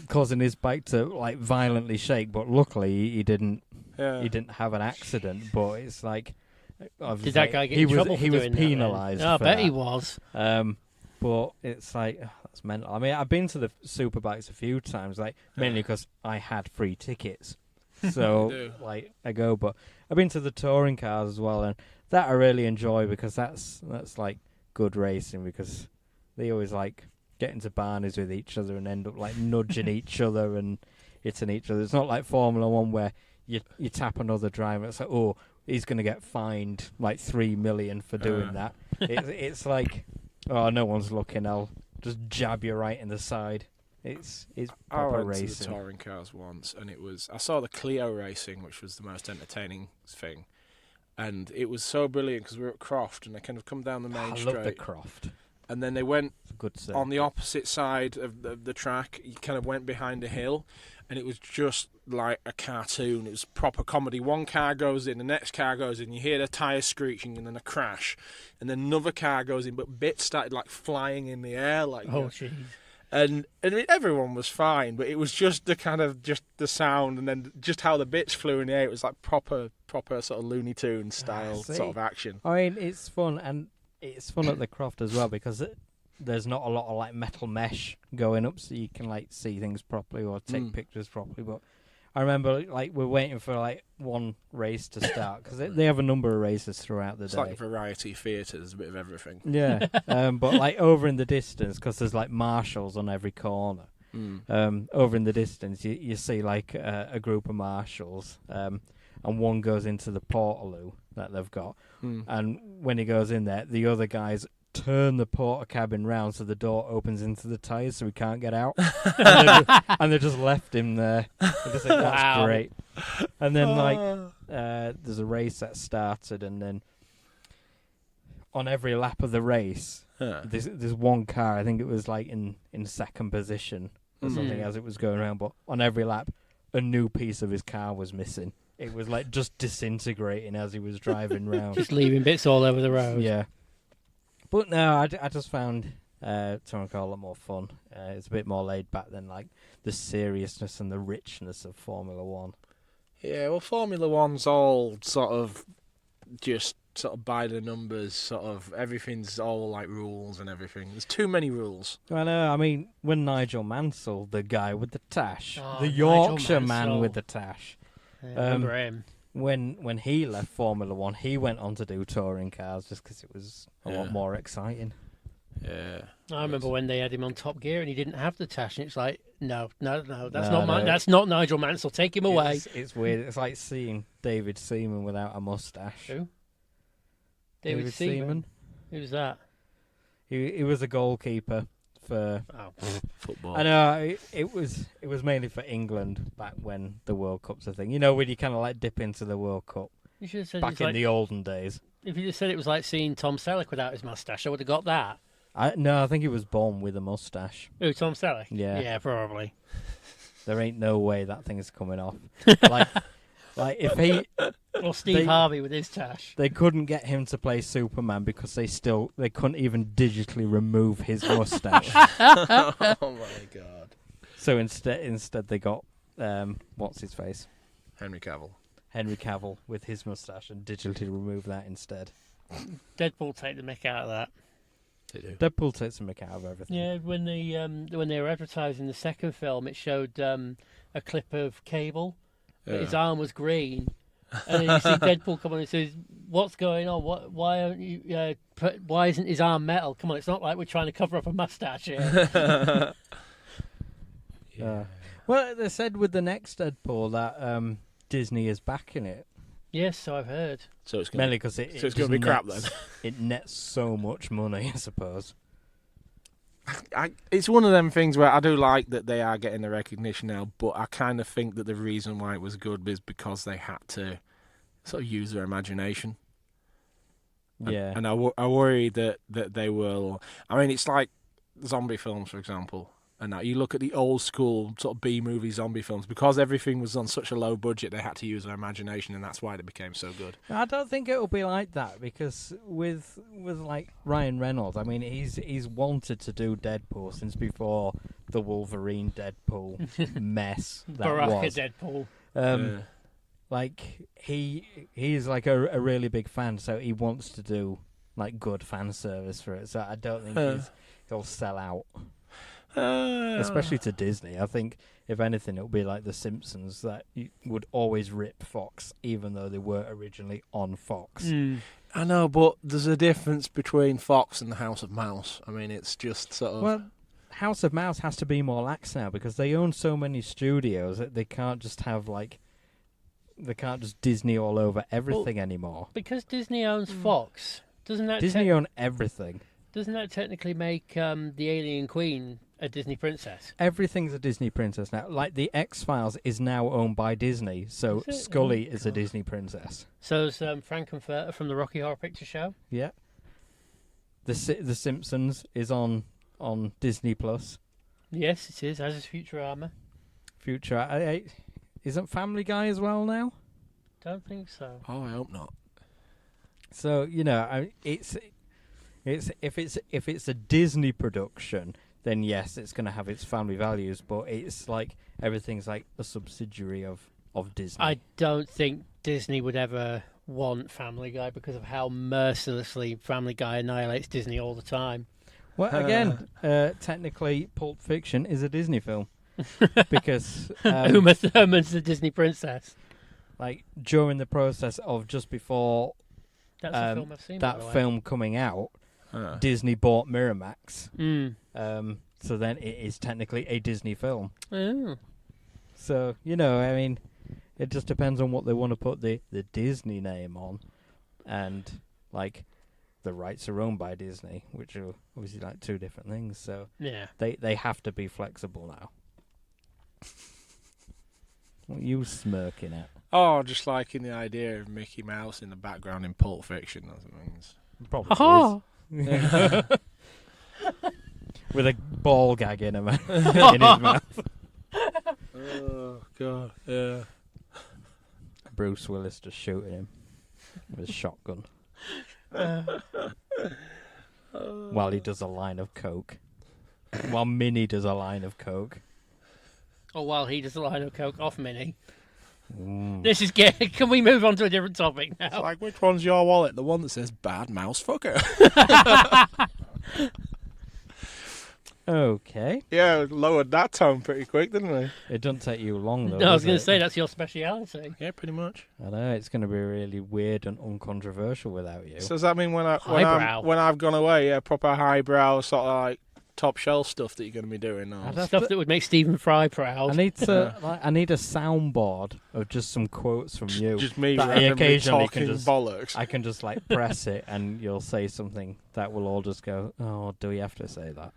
causing his bike to like violently shake. But luckily, he didn't. Yeah. He didn't have an accident. But it's like, Did that guy get he in was trouble for he was doing that, then? penalised. Oh, I for bet that. he was. But it's like, that's mental. I mean, I've been to the super bikes a few times, like mainly because I had free tickets. So do. like I go, but I've been to the touring cars as well, and that I really enjoy because that's like good racing, because they always like get into barneys with each other and end up like nudging each other and hitting each other. It's not like Formula One where you tap another driver. It's like, oh, he's going to get fined like $3 million for doing that. It's like, oh, no one's looking. I'll just jab you right in the side. It's I proper went to the racing. touring cars once, and I saw the Clio racing, which was the most entertaining thing, and it was so brilliant because we were at Croft, and they kind of come down the main I straight, love the Croft. and then they went It's a good set. on the opposite side of the track. You kind of went behind a hill, and it was just like a cartoon. It was proper comedy. One car goes in, the next car goes in, you hear the tyres screeching and then a crash, and then another car goes in, but bits started like flying in the air, like Oh, jeez. and I mean, everyone was fine, but it was just the kind of just the sound, and then just how the bits flew in the air. It was like proper sort of Looney Tunes style sort of action. I mean, it's fun, and it's fun at the Croft as well because there's not a lot of like metal mesh going up, so you can like see things properly or take pictures properly. But I remember like we're waiting for like one race to start because they have a number of races throughout the It's day. like variety theatre. There's a bit of everything. Yeah, but like over in the distance, because there's like marshals on every corner. Over in the distance, you see like a group of marshals, and one goes into the portaloo that they've got, and when he goes in there, the other guys turn the porter cabin round so the door opens into the tyres so he can't get out, and they just left him there. I just think that's great. And then like there's a race that started, and then on every lap of the race, there's one car. I think it was like in second position or something as it was going around. But on every lap, a new piece of his car was missing. It was like just disintegrating as he was driving round. Just leaving bits all over the road. Yeah. But no, I just found Touring Car a lot more fun. It's a bit more laid back than like the seriousness and the richness of Formula One. Yeah, well, Formula One's all sort of just sort of by the numbers, sort of everything's all like rules and everything. There's too many rules. I know. I mean, when Nigel Mansell, the guy with the tash, Oh, the Nigel Yorkshire man Mansell. with the tash, I remember him. when he left Formula One, he went on to do touring cars just because it was a lot Yeah. more exciting. Yeah. I remember when they had him on Top Gear and he didn't have the tash, and it's like, no, that's No, not that's not Nigel Mansell. Take him away. It's weird. It's like seeing David Seaman without a mustache. Who? David Seaman. Who's that? He was a goalkeeper for. Oh, Football. I know it was mainly for England back when the World Cup's a thing. You know, when you kind of like dip into the World Cup you should have said it back was in like, the olden days. if you just said it was like seeing Tom Selleck without his mustache, I would have got that. No, I think he was born with a mustache. Who, Tom Selleck? Yeah. Yeah, probably. There ain't no way that thing's coming off. like if Or Steve Harvey with his tash. they couldn't get him to play Superman because they couldn't even digitally remove his mustache. Oh my god. So instead they got what's his face? Henry Cavill. Henry Cavill with his mustache and digitally remove that instead. Deadpool take the mick out of that. They do. Deadpool takes the mick out of everything. Yeah, when they were advertising the second film, it showed a clip of Cable. But his arm was green, and then you see Deadpool come on and says, "What's going on? Why aren't you? Why isn't his arm metal? Come on, it's not like we're trying to cover up a mustache here." Yeah. Well, they said with the next Deadpool that Disney is backing it. Yes, so I've heard. So it's Mainly going because it to be crap then. It nets so much money, I suppose. It's one of them things where I do like that they are getting the recognition now, but I kind of think that the reason why it was good is because they had to sort of use their imagination. Yeah. And I worry that they will. I mean, it's like zombie films, for example. And now you look at the old school sort of B-movie zombie films, because everything was on such a low budget, they had to use their imagination, and that's why they became so good. I don't think it'll be like that because with like Ryan Reynolds, I mean, he's wanted to do Deadpool since before the Wolverine Deadpool mess that Baraka was. Deadpool. Like he's like a really big fan, so he wants to do like good fan service for it. So I don't think he'll sell out. Especially to Disney. I think, if anything, it'll be like The Simpsons, that you would always rip Fox, even though they were originally on Fox. I know, but there's a difference between Fox and the House of Mouse. I mean, it's just sort of... Well, House of Mouse has to be more lax now, because they own so many studios that they can't just have, like... They can't just Disney all over everything anymore. Because Disney owns Fox, doesn't that Disney own everything. doesn't that technically make the Alien Queen a Disney princess. Everything's a Disney princess now. Like the X-Files is now owned by Disney, so Is it? Scully Oh, is a God. Disney princess. So's Frankenfurter from the Rocky Horror Picture Show. Yeah. The Simpsons is on Disney Plus. Yes, it is. As is Futurama. Isn't Family Guy as well now? Don't think so. Oh, I hope not. So it's if it's a Disney production, then yes, it's going to have its family values. But it's like everything's like a subsidiary of Disney. I don't think Disney would ever want Family Guy because of how mercilessly Family Guy annihilates Disney all the time. Well, again, technically, Pulp Fiction is a Disney film because Uma Thurman's the Disney princess. like during the process of just before That's a film I've seen. by the that way. film coming out, Disney bought Miramax. Mm. So then it is technically a Disney film. Oh. So, I mean, it just depends on what they want to put the Disney name on. And, like, the rights are owned by Disney, which are obviously, like, two different things. So Yeah. they have to be flexible now. What are you smirking at? Oh, just liking the idea of Mickey Mouse in the background in Pulp Fiction. That's what it means. Probably Ha is. With a ball gag in his mouth. Oh, God. Yeah. Bruce Willis just shooting him with a shotgun while he does a line of coke. While Minnie does a line of coke. Or while he does a line of coke off Minnie. Mm. This is getting... Can we move on to a different topic It's now? like, which one's your wallet? The one that says bad mouse fucker. Okay. Yeah, lowered that tone pretty quick, didn't we? It doesn't take you long, though. No, I was does going it? to say, that's your speciality. Yeah, pretty much. I know, it's going to be really weird and uncontroversial without you. So does that mean when Highbrow. I've gone away, yeah, proper highbrow sort of like top shelf stuff that you're going to be doing? Or? I'd have Stuff to- that would make Stephen Fry proud. I need to. I need a soundboard of just some quotes from you. Just me that I randomly occasionally talking can just- bollocks. I can just like press it, and you'll say something that will all just go. Oh, do we have to say that?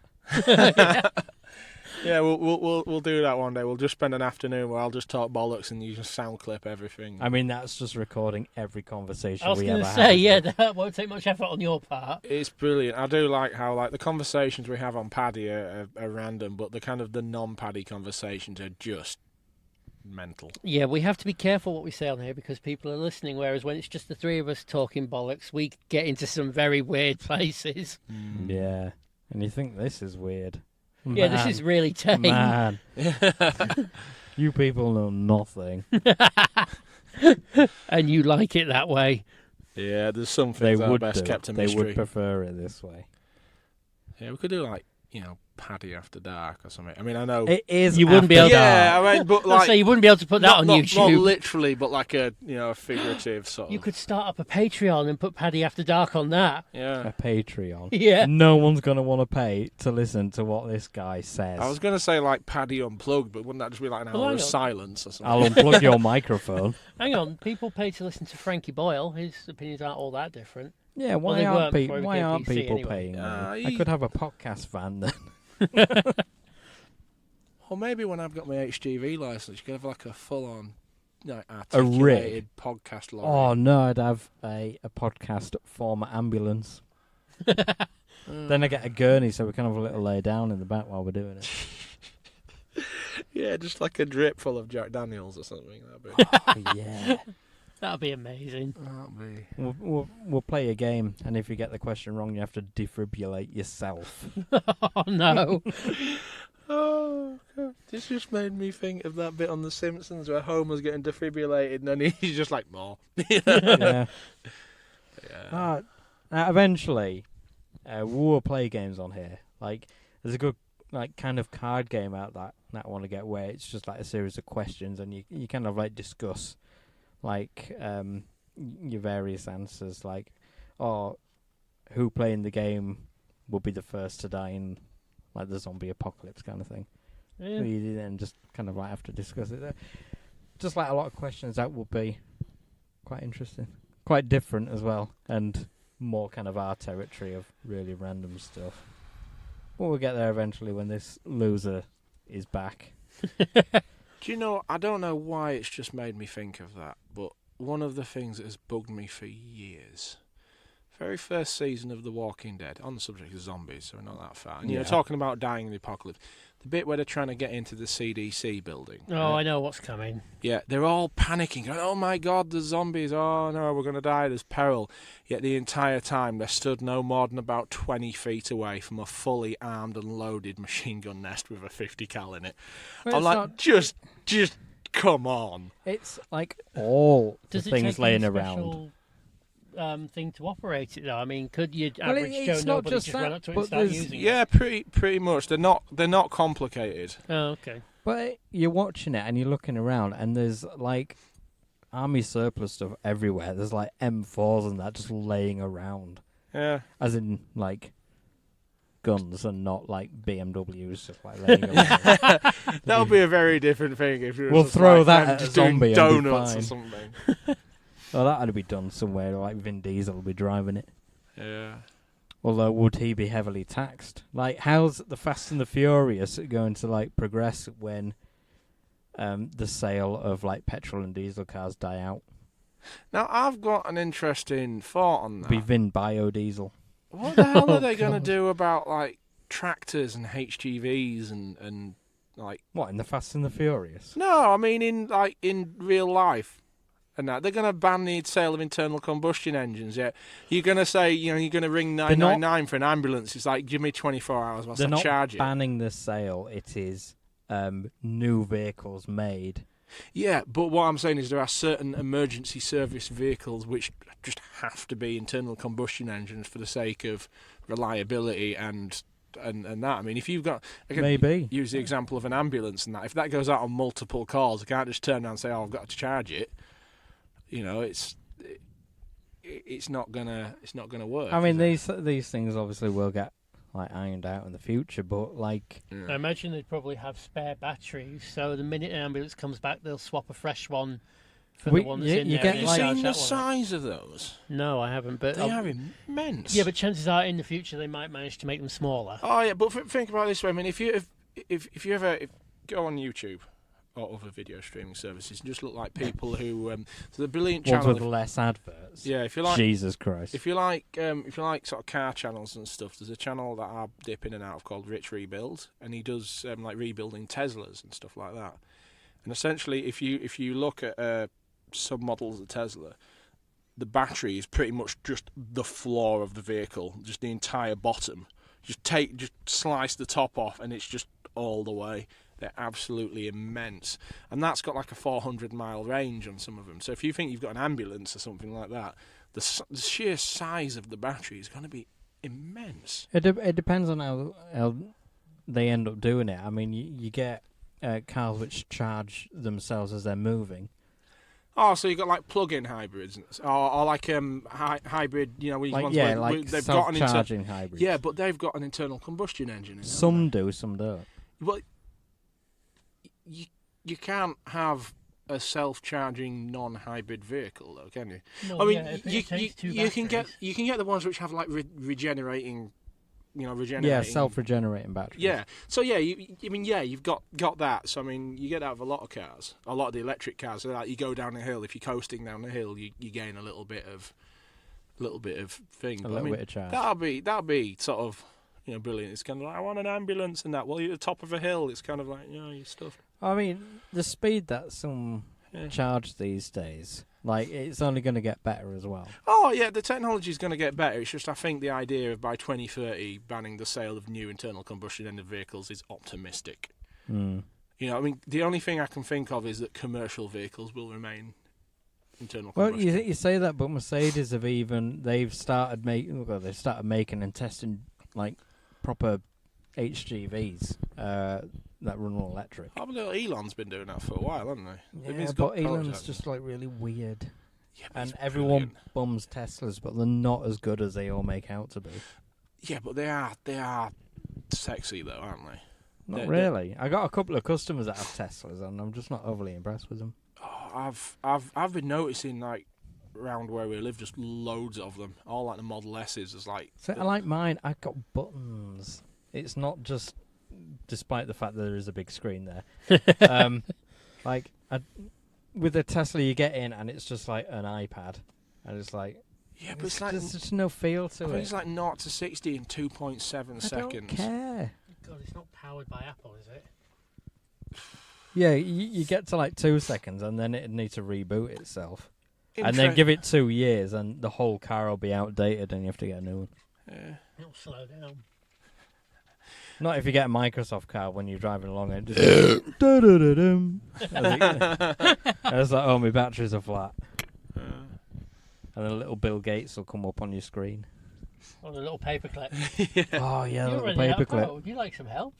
Yeah, we'll do that one day. We'll just spend an afternoon where I'll just talk bollocks and you just sound clip everything. I mean, that's just recording every conversation I was we going ever to have. say, yeah, isn't it? that won't take much effort on your part. It's brilliant. I do like how like the conversations we have on Paddy are random, but the kind of the non-Paddy conversations are just mental. Yeah, we have to be careful what we say on here because people are listening, whereas when it's just the three of us talking bollocks, we get into some very weird places. Yeah, and you think this is weird? Yeah, this is really tame. Man. You people know nothing. And you like it that way. Yeah, there's some They things that are would best do. kept a They mystery. would prefer it this way. Yeah, we could do like Paddy After Dark or something. I mean, I know. It is. You wouldn't be after able to- Yeah, dark. I mean, but Like, like so you wouldn't be able to put that on not YouTube. literally, but like a a figurative sort of. You could start up a Patreon and put Paddy After Dark on that. Yeah. A Patreon. Yeah. No one's gonna want to pay to listen to what this guy says. I was going to say like Paddy Unplugged, but wouldn't that just be like an Well, hour hang of on. silence or something? I'll unplug your microphone. Hang on, people pay to listen to Frankie Boyle. His opinions aren't all that different. Yeah, Well, why they aren't weren't before he why became aren't PC people anyway. paying me? I he- could have a podcast van then. Or maybe when I've got my HGV license, you could have like a full-on, like, A rig? articulated podcast lorry. Oh no, I'd have a podcast for my ambulance. Then I get a gurney so we can have a little lay down in the back while we're doing it. Yeah, just like a drip full of Jack Daniels or something. That'd be. Yeah. That'd be amazing. That'd be. We'll play a game, and if you get the question wrong, you have to defibrillate yourself. Oh no. Oh, God. This just made me think of that bit on The Simpsons where Homer's getting defibrillated and then he's just like, more. Yeah. Yeah. Eventually, we will play games on here. Like, there's a good like kind of card game out that I want to get where it's just like a series of questions, and you kind of like discuss like your various answers, like, or who playing the game will be the first to die in like the zombie apocalypse kind of thing. Yeah. So you then just kind of like have to discuss it. Just like a lot of questions that would be quite interesting, quite different as well, and more kind of our territory of really random stuff. Well, we'll get there eventually when this loser is back. Do you know, I don't know why it's just made me think of that, but one of the things that has bugged me for years, very first season of The Walking Dead, on the subject of zombies, so we're not that far, and you're talking about dying in the apocalypse, the bit where they're trying to get into the CDC building. Oh, I know what's coming. Yeah, they're all panicking, going, oh my god, there's zombies, oh no, we're going to die, there's peril. Yet the entire time they stood no more than about 20 feet away from a fully armed and loaded machine gun nest with a 50 cal in it. Well, I'm like, just come on. It's like all the Does it things take laying any around. special thing to operate it though? I mean, could your Well, average it's Joe not nobody just just that, run up to it but and start there's- using it? Yeah, pretty much. They're not complicated. Oh, okay. But you're watching it and you're looking around, and there's like army surplus stuff everywhere. There's like M4s and that just laying around, Yeah. as in like guns and not like BMWs just like laying around. That would be a very different thing if you were We'll just throw like, that I'm at a just doing zombie and be donuts or fine. something. Well, that had to be done somewhere. Like Vin Diesel will be driving it. Yeah. Although, would he be heavily taxed? Like, how's the Fast and the Furious going to like progress when the sale of like petrol and diesel cars die out? Now I've got an interesting thought on Be that. Vin biodiesel. What the hell Oh, are they going to God. do about like tractors and HGVs and like? What, in the Fast and the Furious? No, I mean in real life. And that they're going to ban the sale of internal combustion engines. Yeah, you're going to say, you're going to ring They're not- 999 for an ambulance. It's like, give me 24 hours whilst They're I not charge it. banning the sale. It is new vehicles made. Yeah, but what I'm saying is there are certain emergency service vehicles which just have to be internal combustion engines for the sake of reliability and that. I mean, if you've got, again, Maybe. use the example of an ambulance and that, if that goes out on multiple calls, I can't just turn around and say, oh, I've got to charge it. You know, it's not gonna work. I mean, is it? these things obviously will get like ironed out in the future, but like, I Yeah. imagine they'd probably have spare batteries, so the minute an ambulance comes back, they'll swap a fresh one for We- the one that's you- in you there. get, and Have you like- charge seen the that one up. size of those? No, I haven't. But They are immense. yeah, but chances are in the future they might manage to make them smaller. Oh yeah, but think about it this way. I mean, if you ever go on YouTube or other video streaming services, and just look like people who so the brilliant ones channel. with less adverts. Yeah, if you like, Jesus Christ. if you like sort of car channels and stuff, there's a channel that I dip in and out of called Rich Rebuild, and he does like rebuilding Teslas and stuff like that. And essentially, if you look at some models of Tesla, the battery is pretty much just the floor of the vehicle, just the entire bottom. Just slice the top off, and it's just all the way. They're absolutely immense, and that's got like a 400-mile range on some of them. So if you think you've got an ambulance or something like that, the sheer size of the battery is going to be immense. It depends on how they end up doing it. I mean, you get cars which charge themselves as they're moving. Oh, so you've got like plug-in hybrids, or like hybrid, these Like ones yeah, where like they've got an self-charging hybrids. yeah, but they've got an internal combustion engine in them. Some do, some don't. Well, you can't have a self-charging non-hybrid vehicle, though, can you? Well, I mean, yeah, you can get batteries. the ones which have like regenerating. Yeah, self-regenerating batteries. Yeah. So yeah, you've got that. So I mean, you get that with a lot of cars. A lot of the electric cars. So like you go down the hill. If you're coasting down the hill, you gain a little bit of thing. A But, little I mean, bit of charge. that'll be sort of brilliant. It's kind of like I want an ambulance and that. Well, you're at the top of a hill. It's kind of like your stuff. I mean, the speed that some Yeah. charge these days, like, it's only going to get better as well. Oh yeah, the technology is going to get better. It's just I think the idea of by 2030 banning the sale of new internal combustion engine vehicles is optimistic. Mm. I mean, the only thing I can think of is that commercial vehicles will remain internal Well, combustion. you say that, but Mercedes they've started making and testing like proper HGVs that run on electric. I believe Elon's been doing that for a while, hasn't he? Yeah, but Elon's just like really weird, Yeah, but and he's everyone brilliant. bums Teslas, but they're not as good as they all make out to be. Yeah, but they are sexy though, aren't they? Not They're- really. I got a couple of customers that have Teslas, and I'm just not overly impressed with them. Oh, I've been noticing like around where we live, just loads of them. All like the Model S's is like. So I like mine. I've got buttons. it's not just, despite the fact that there is a big screen there. Like with the Tesla, you get in and it's just like an iPad, and it's like but it's like there's just no feel to I it. think it's like 0 to 60 in 2.7 seconds. I don't care. God, it's not powered by Apple, is it? Yeah, you get to like 2 seconds and then it needs to reboot itself. And then give it 2 years and the whole car will be outdated and you have to get a new one. Yeah. It'll slow down. Not if you get a Microsoft car when you're driving along and it just da-da-da-dum. It's like, oh, my batteries are flat. And then a little Bill Gates will come up on your screen. On a little paperclip. Oh, yeah, You're the running out of power. paperclip. Would you like some help?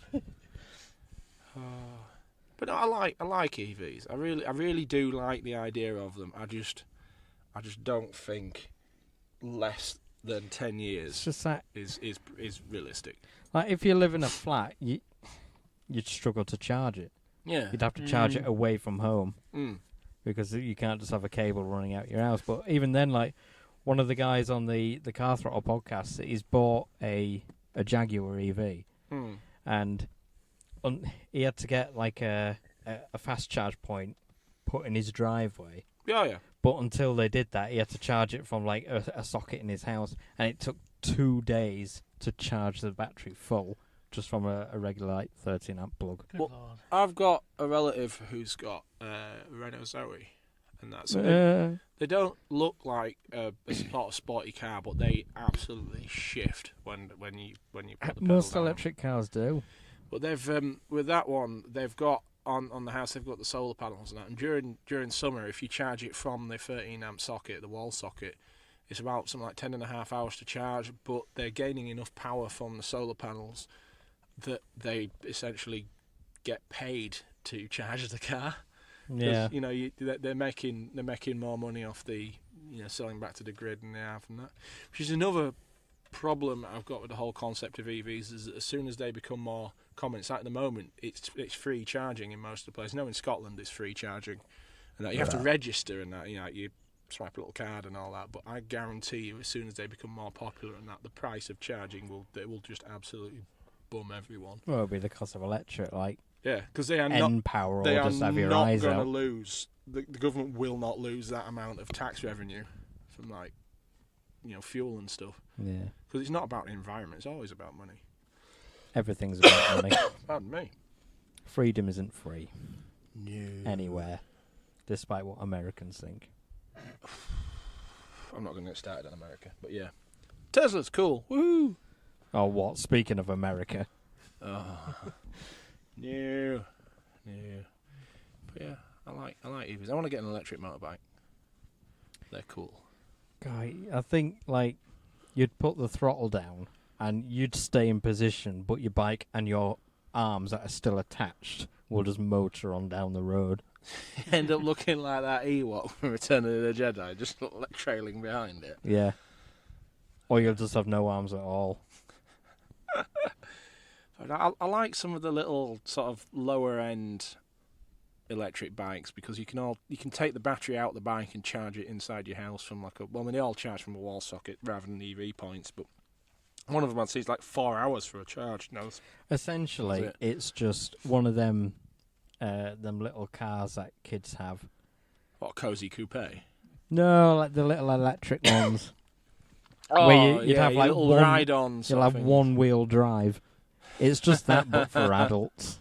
But no, I like EVs. I really do like the idea of them. I just don't think less than 10 It's years just that, is realistic. like, if you live in a flat, you'd struggle to charge it. Yeah. You'd have to charge it away from home. Mm. Because you can't just have a cable running out your house. But even then, like, one of the guys on the Car Throttle podcast, he's bought a Jaguar EV, and he had to get like a fast charge point put in his driveway. Yeah. But until they did that, he had to charge it from like a socket in his house, and it took 2 days to charge the battery full just from a regular like 13 amp plug. Good Well, Lord. I've got a relative who's got Renault Zoe, and that's they don't look like a sort of sporty car, but they absolutely shift when you put the pedal Most down. electric cars do. But they've with that one, they've got on the house, they've got the solar panels and that. And during summer, if you charge it from the 13 amp socket, the wall socket, it's about something like 10.5 hours to charge. But they're gaining enough power from the solar panels that they essentially get paid to charge the car. Yeah. You know, they're making more money off the selling back to the grid than they have from that. Which is another problem I've got with the whole concept of EVs, is that as soon as they become more common, it's like at the moment it's free charging in most of the places. In Scotland it's free charging, and that you have to register and that, you swipe a little card and all that. But I guarantee you, as soon as they become more popular and that, the price of charging will just absolutely bum everyone. Well, it'll be the cost of electric, like Yeah, because they are N-Power, they or are just have your not eyes going to out. lose. The government will not lose that amount of tax revenue from fuel and stuff. Yeah. Because it's not about the environment; it's always about money. Everything's about money. Pardon me. Freedom isn't free No. anywhere, despite what Americans think. I'm not going to get started on America, but yeah, Tesla's cool. Woo! Oh, what? Speaking of America. Oh. No. But yeah, I like EVs. I want to get an electric motorbike. They're cool. Guy, I think, like, you'd put the throttle down and you'd stay in position, but your bike and your arms that are still attached will just motor on down the road. End up looking like that Ewok from Return of the Jedi, just trailing behind it. Yeah. Or you'll just have no arms at all. I like some of the little sort of lower end electric bikes, because you can take the battery out of the bike and charge it inside your house from they all charge from a wall socket rather than EV points, but one of them I'd see is like 4 hours for a charge. No, Essentially, it's just one of them little cars that kids have. what, cozy coupe? No, like the little electric ones. Oh, where you'd have your like little one ride-on. You'll have one-wheel drive. It's just that, but for adults.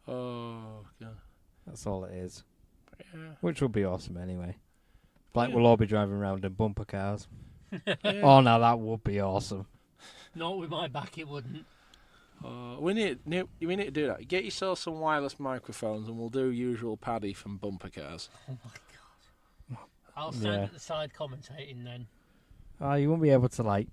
Oh god, That's all it is. yeah. Which would be awesome anyway. Like, Yeah. we'll all be driving around in bumper cars. Yeah. Oh, no, that would be awesome. Not with my back, it wouldn't. We need to do that. Get yourself some wireless microphones, and we'll do usual Paddy from bumper cars. Oh my god. I'll stand Yeah. at the side commentating then. Oh, you won't be able to, like,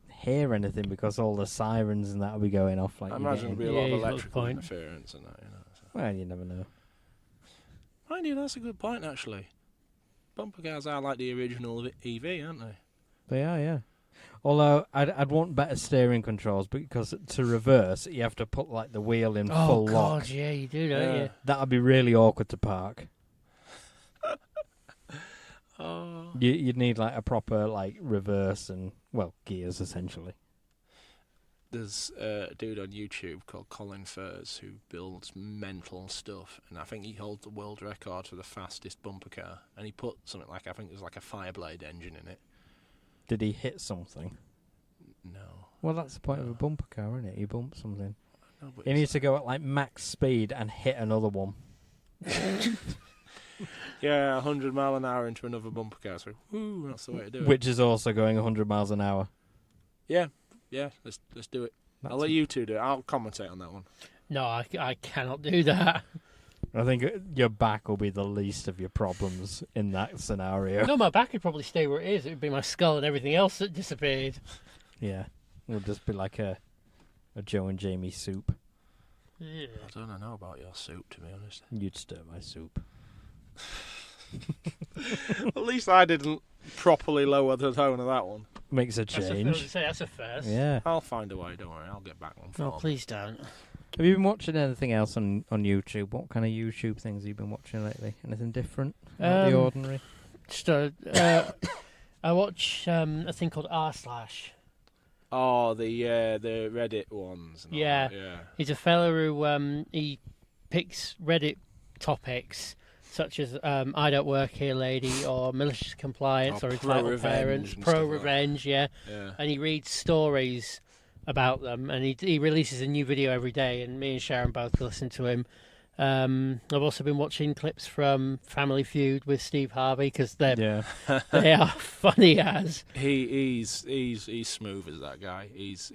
hear anything because all the sirens and that will be going off. Like, I you're imagine there'll be a getting- lot Yeah, of you've got a electrical point. interference and that. So. Well, you never know. Mind you, that's a good point actually. Bumper cars are like the original EV, aren't they? They are, yeah. Although, I'd want better steering controls, because to reverse, you have to put, like, the wheel in Oh full god, lock. yeah, you do, don't you? That would be really awkward to park. Oh. You'd need, like, a proper, like, reverse and, well, gears, essentially. There's a dude on YouTube called Colin Furs who builds mental stuff, and I think he holds the world record for the fastest bumper car. And he put something like, I think there's like a Fireblade engine in it. Did he hit something? No. Well, that's the point of a bumper car, isn't it? You bump something. No, but He needs to go at like max speed and hit another one. yeah, 100 mile an hour into another bumper car. So, woo, that's the way to do it. Which is also going 100 miles an hour. Yeah, let's do it. I'll let you. you two do it. I'll commentate on that one. No, I cannot do that. I think your back will be the least of your problems in that scenario. No, my back would probably stay where it is. It would be my skull and everything else that disappeared. Yeah, it'll just be like a Joe and Jamie soup. Yeah. I don't know about your soup, to be honest. You'd stir my soup. At least I didn't properly lower the tone of that one. Makes a change. That's a first. Yeah. I'll find a way, don't worry. I'll get back one for No, you. please don't. Have you been watching anything else on YouTube? What kind of YouTube things have you been watching lately? Anything different? Not the ordinary? Just I watch a thing called r/. Oh, the Reddit ones. And all Yeah. that, yeah. He's a fella who he picks Reddit topics such as I don't work here, lady, or malicious compliance, or entitled pro-revenge parents, and stuff like pro-revenge, yeah. And he reads stories about them, and he releases a new video every day, and me and Sharon both listen to him. I've also been watching clips from Family Feud with Steve Harvey because they are funny as. He's smooth as that guy. He's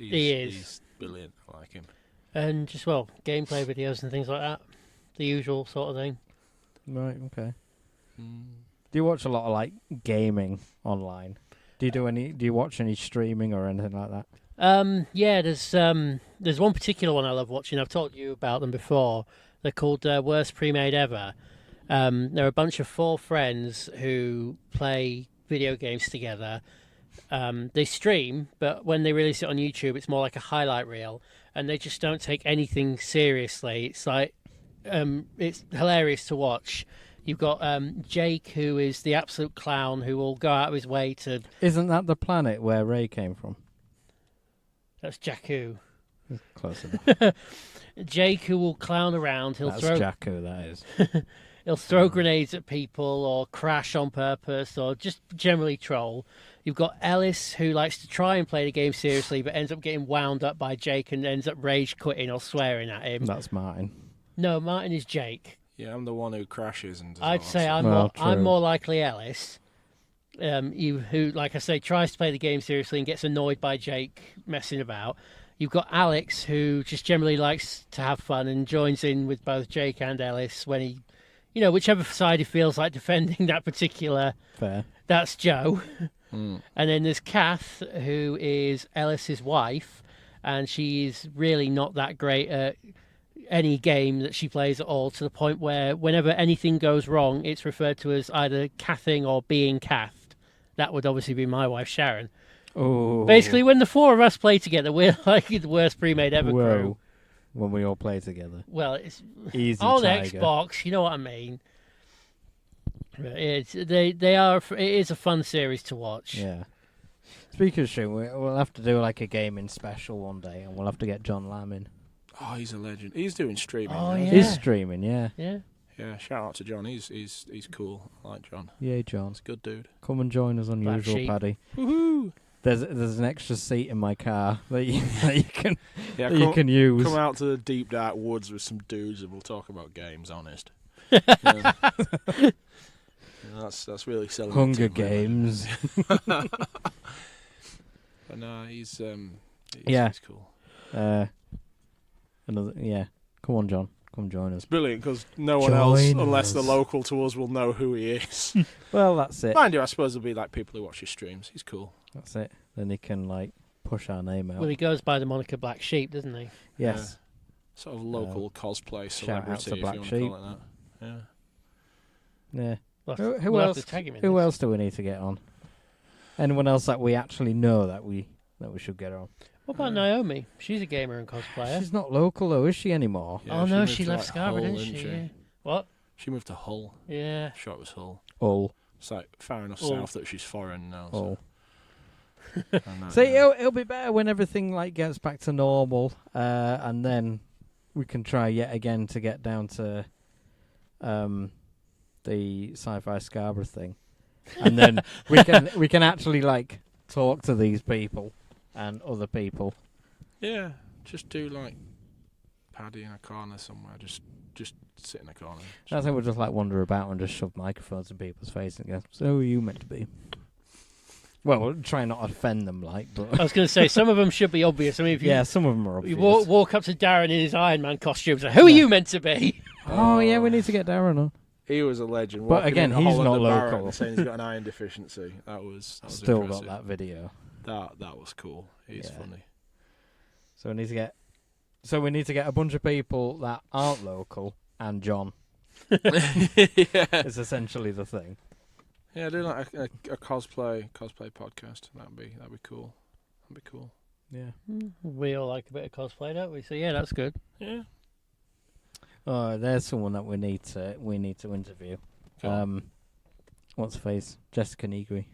brilliant. I like him. And just gameplay videos and things like that, the usual sort of thing. Right. Okay. Do you watch a lot of like gaming online? Do you watch any streaming or anything like that? Yeah. There's one particular one I love watching. I've told you about them before. They're called Worst Pre-Made Ever. They're a bunch of 4 friends who play video games together. They stream, but when they release it on YouTube, it's more like a highlight reel, and they just don't take anything seriously. It's like it's hilarious to watch. You've got Jake, who is the absolute clown, who will go out of his way to... Isn't that the planet where Ray came from? That's Jakku. Close enough. Jake, who will clown around. That's Jakku, that is. He'll throw grenades at people or crash on purpose or just generally troll. You've got Ellis, who likes to try and play the game seriously but ends up getting wound up by Jake and ends up rage quitting or swearing at him. That's Martin. No, Martin is Jake. Yeah, I'm the one who crashes and does I'd all say that I'm more likely Ellis. Who, like I say, tries to play the game seriously and gets annoyed by Jake messing about. You've got Alex, who just generally likes to have fun and joins in with both Jake and Ellis when he, whichever side he feels like defending that particular. Fair. That's Joe. Mm. And then there's Kath, who is Ellis's wife, and she's really not that great at any game that she plays at all, to the point where whenever anything goes wrong, it's referred to as either Kathing or being Kathed. That would obviously be my wife, Sharon. Oh. Basically, when the 4 of us play together, we're like the worst pre-made ever crew. When we all play together. Well, it's easy on Tiger. Xbox, you know what I mean. It is a fun series to watch. Yeah. Speaking of stream, we'll have to do like a gaming special one day, and we'll have to get John Lamb in. Oh, he's a legend. He's doing streaming. Oh, now. yeah. He's streaming, yeah. Yeah. Yeah, shout out to John. He's cool. I like John. Yay, John. He's a good dude. Come and join us on Black Usual sheep. Paddy. Woohoo! There's an extra seat in my car that you can Yeah, you can use. Come out to the deep dark woods with some dudes and we'll talk about games, honest. Yeah, that's really selling. Hunger it to me. Games. But no, he's cool. Come on, John. Come join us. It's brilliant because no one Join else, us. unless they're local to us, will know who he is. Well, that's it. Mind you, I suppose there'll be like people who watch his streams. He's cool. That's it. Then he can like push our name out. Well, he goes by the moniker Black Sheep, doesn't he? Yes. Sort of local cosplay shout out celebrity, to if Black you want Sheep. to call it that. Yeah. Yeah. We'll Who have else? to tag him in Who this. else do we need to get on? Anyone else that we actually know that we should get on? What about Naomi? She's a gamer and cosplayer. She's not local though, is she anymore? Yeah, Oh no, moved she to, left like, Scarborough, Hull, didn't she? Yeah. What? She moved to Hull. Yeah. Sure, it was Hull. Hull. It's like far enough Hull. south that she's foreign now. So. Hull. So it'll be better when everything like gets back to normal, and then we can try yet again to get down to the sci-fi Scarborough thing, and then we can actually like talk to these people and other people. Yeah, just do like Paddy in a corner somewhere. Just sit in a corner. I think we'll just like wander about and just shove microphones in people's faces and go, "So who are you meant to be?" Well, we'll try not to offend them, like. But I was going to say some of them should be obvious. I mean, if you, some of them are obvious. you walk up to Darren in his Iron Man costume, and say, "Who are you meant to be?" Oh yeah, we need to get Darren on. He was a legend. But again, he's not local. Saying he's got an iron deficiency. That was Still impressive. got that video. That was cool. He's funny. So we need to get a bunch of people that aren't local and John. It's essentially the thing. Yeah, do like a cosplay podcast. That'd be cool. That'd be cool. Yeah. We all like a bit of cosplay, don't we? So yeah, that's good. Yeah. Oh, there's someone that we need to interview. Cool. What's her face? Jessica Negri.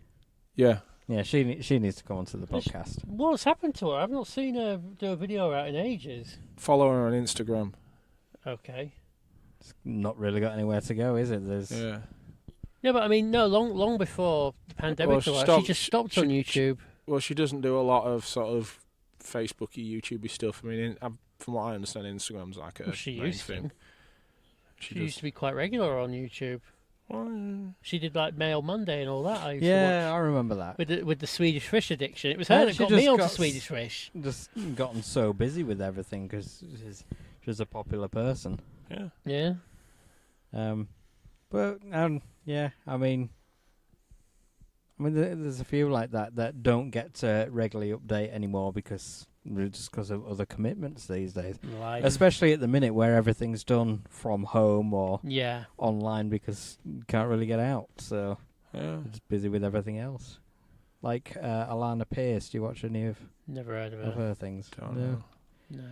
Yeah. Yeah, she needs to come onto the podcast. What's happened to her? I've not seen her do a video out in ages. Follow her on Instagram. Okay. It's not really got anywhere to go, is it? Yeah. Yeah, but I mean, no, long before the pandemic, she just stopped on YouTube. Well, she doesn't do a lot of sort of Facebooky, YouTubey stuff. I mean, from what I understand, Instagram's like a She main used thing. to. She used to be quite regular on YouTube. She did like Mail Monday and all that. I used to watch I remember that. with the Swedish Fish addiction. It was her that She got me just onto got Swedish Fish. Just gotten so busy with everything because she's a popular person. Yeah. Yeah. But yeah, I mean, there's a few like that don't get to regularly update anymore because of other commitments these days. Life. Especially at the minute where everything's done from home or Yeah. online because you can't really get out. So Yeah. just busy with everything else. Like Alana Pierce, do you watch any of Never heard of her. her things? Don't know. No.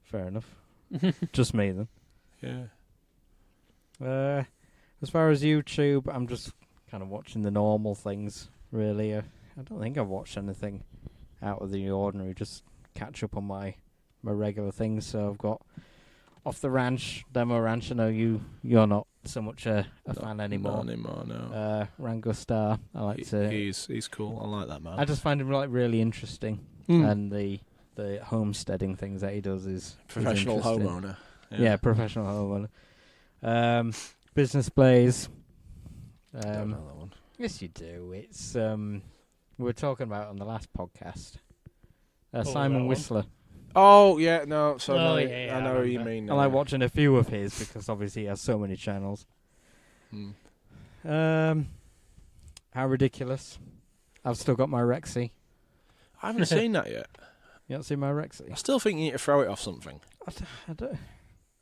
Fair enough. Just me then. Yeah. As far as YouTube, I'm just kind of watching the normal things, really. I don't think I've watched anything out of the ordinary, just catch up on my regular things. So I've got Off the Ranch, Demo Ranch. I know you're not so much a fan anymore. Not anymore, no. Rango Starr, I like to... He's cool. I like that man. I just find him like really interesting. And the homesteading things that he does is Professional interesting. homeowner. Yeah, professional homeowner. Business Blaze. Don't know that one. Yes, you do. It's we were talking about it on the last podcast. Simon Whistler. Oh yeah, no. So Oh, no, yeah, I know I who you remember. mean. I like watching a few of his because obviously he has so many channels. How ridiculous! I've still got my Rexy. I haven't seen that yet. You don't see my I Rexy? still think you need to throw it off something. I don't.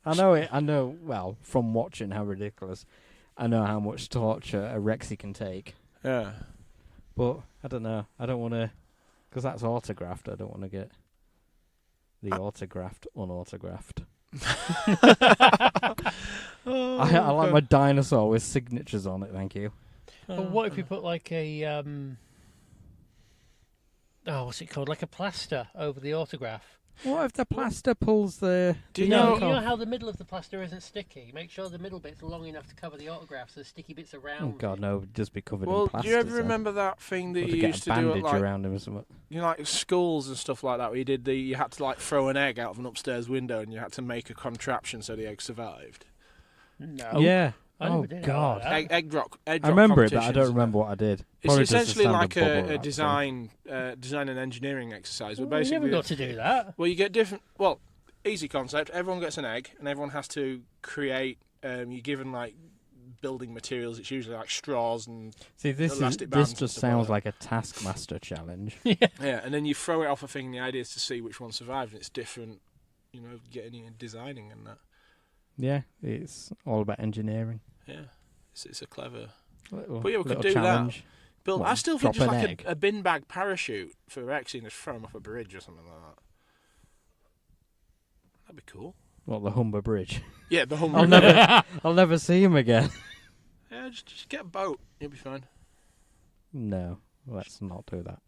I know it. I know. Well, from watching how ridiculous, I know how much torture a Rexy can take. Yeah. But I don't know. I don't want to, because that's autographed. I don't want to get the autographed unautographed. I like my dinosaur with signatures on it. Thank you. But what if you put like a what's it called? Like a plaster over the autograph. What if the plaster pulls the? Do you No, know? you know how the middle of the plaster isn't sticky? Make sure the middle bit's long enough to cover the autograph, so the sticky bits around. Oh God, no! It'd just be covered in Well, plaster. do you ever remember that thing that to you get used a to do bandage at like, around him or something? you know, like schools and stuff like that? Where you had to like throw an egg out of an upstairs window, and you had to make a contraption so the egg survived. No. Yeah. I never did it God. like that. Egg drop. I remember it, but I competitions don't and remember what I did. It's Probably just essentially standard like bubble a wrap thing. design and engineering exercise. But Well, you never basically, got to do that. well, you get different. Well, easy concept. Everyone gets an egg, and everyone has to create. You're given like building materials. It's usually like straws and See, this elastic bands just and stuff sounds like like a Taskmaster challenge. yeah, and then you throw it off a thing. And the idea is to see which one survives. And it's different, you know, getting in designing and that. Yeah, it's all about engineering. Yeah, it's a clever. Little, But yeah, we could little do that. challenge. But What, I still think drop just an like egg? a bin bag parachute for Rexy and just throw him off a bridge or something like that. That'd be cool. What, the Humber Bridge? Yeah, the Hummer. I'll never see him again. Yeah, just get a boat. You'll be fine. No, let's not do that.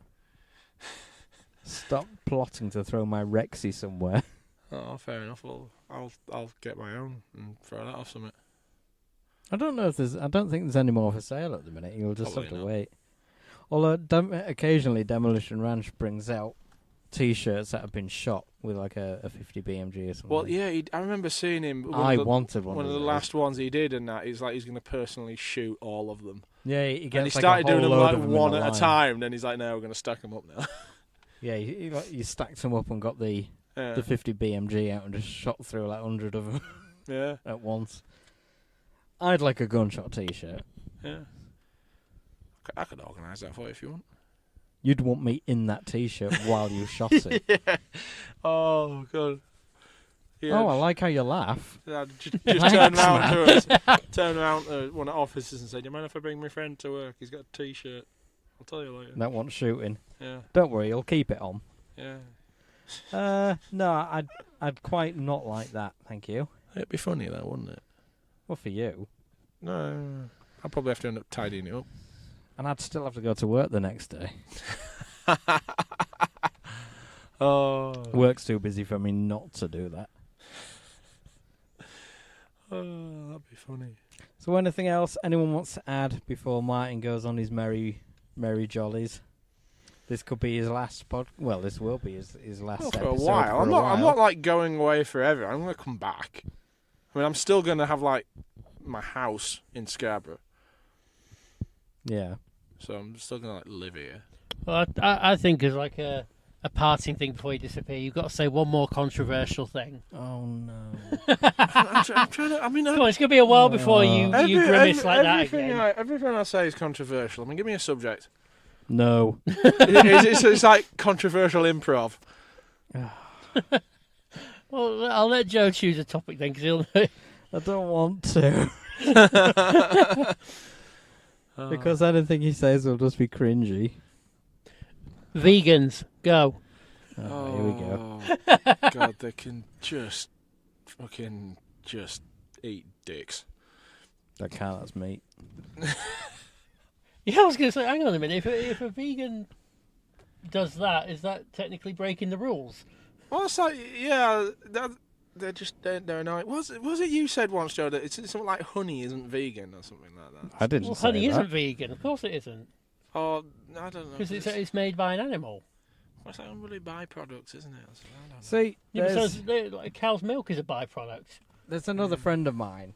Stop plotting to throw my Rexy somewhere. Oh, fair enough. Well, I'll get my own and throw that off something. I don't know if there's. I don't think there's any more for sale at the minute. You'll just Probably have to not. wait. Although occasionally Demolition Ranch brings out T-shirts that have been shot with like a 50 BMG or something. Well, yeah, I remember seeing him. I wanted one. One of the those. last ones he did, and that he's like he's going to personally shoot all of them. Yeah, he gets And he like started a whole doing them load like of them one in at a line. time. Then he's like, "No, we're going to stack them up now." Yeah, he stacked them up and got the 50 BMG out and just shot through like 100 of them Yeah, at once. I'd like a gunshot T-shirt. yeah. I could organise that for you if you want. You'd want me in that T-shirt while you shot it. Yeah. Oh god. Yeah, Oh, I like how you laugh. just Thanks, turn around to us. Turn around to one of the officers and say, "Do you mind if I bring my friend to work? He's got a T-shirt. I'll tell you later." That one's shooting. Yeah, Don't worry, you'll keep it on. yeah. No, I'd quite not like that. Thank you. It'd be funny though, wouldn't it? Well, for you. No, I'll probably have to end up tidying it up. And I'd still have to go to work the next day. Oh, Work's too busy for me not to do that. oh, that'd be funny. So anything else anyone wants to add before Martin goes on his merry jollies? This could be his last Well, this will be his last Well, for episode a while. for I'm a not. while. I'm not like going away forever. I'm going to come back. I mean, I'm still going to have like my house in Scarborough, Yeah. so I'm still going to like live here. Well, I think as like a parting thing before you disappear, you've got to say one more controversial thing. Oh no. I'm trying to. I mean, Come on, it's going to be a while before you grimace like that everything again. everything I say is controversial. I mean, give me a subject. No. It's like controversial improv. Well, I'll let Joe choose a topic then, because he'll know. I don't want to. Because anything he says will just be cringy. Vegans, go. Oh, here we go. God, they can just fucking just eat dicks. That can't, that's meat. Yeah, I was going to say, hang on a minute. If a vegan does that, is that technically breaking the rules? Well, it's like, yeah, they're just they're annoying. Was it you said once, Joe, that it's something like honey isn't vegan or something like that? I didn't Well, say honey that. isn't vegan. Of course it isn't. Oh, I don't know. Because it's made by an animal. Well, it's like unruly byproducts, isn't it? I don't know. See, Yeah, but there's, like cow's milk is a byproduct. there's another friend of mine.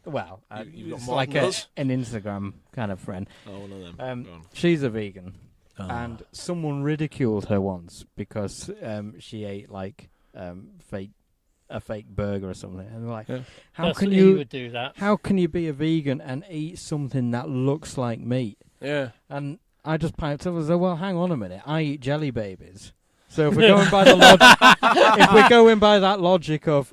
Well, You've got it's more like than us? an Instagram kind of friend. Oh, one of them. Go on. She's a vegan, Oh. and someone ridiculed her once because she ate like a fake burger or something, and they're like, Yeah. "How That's can what you? would do that? How can you be a vegan and eat something that looks like meat?" Yeah. And I just piped up and said, "Well, hang on a minute. I eat jelly babies. So if we're going by the if we're going by that logic of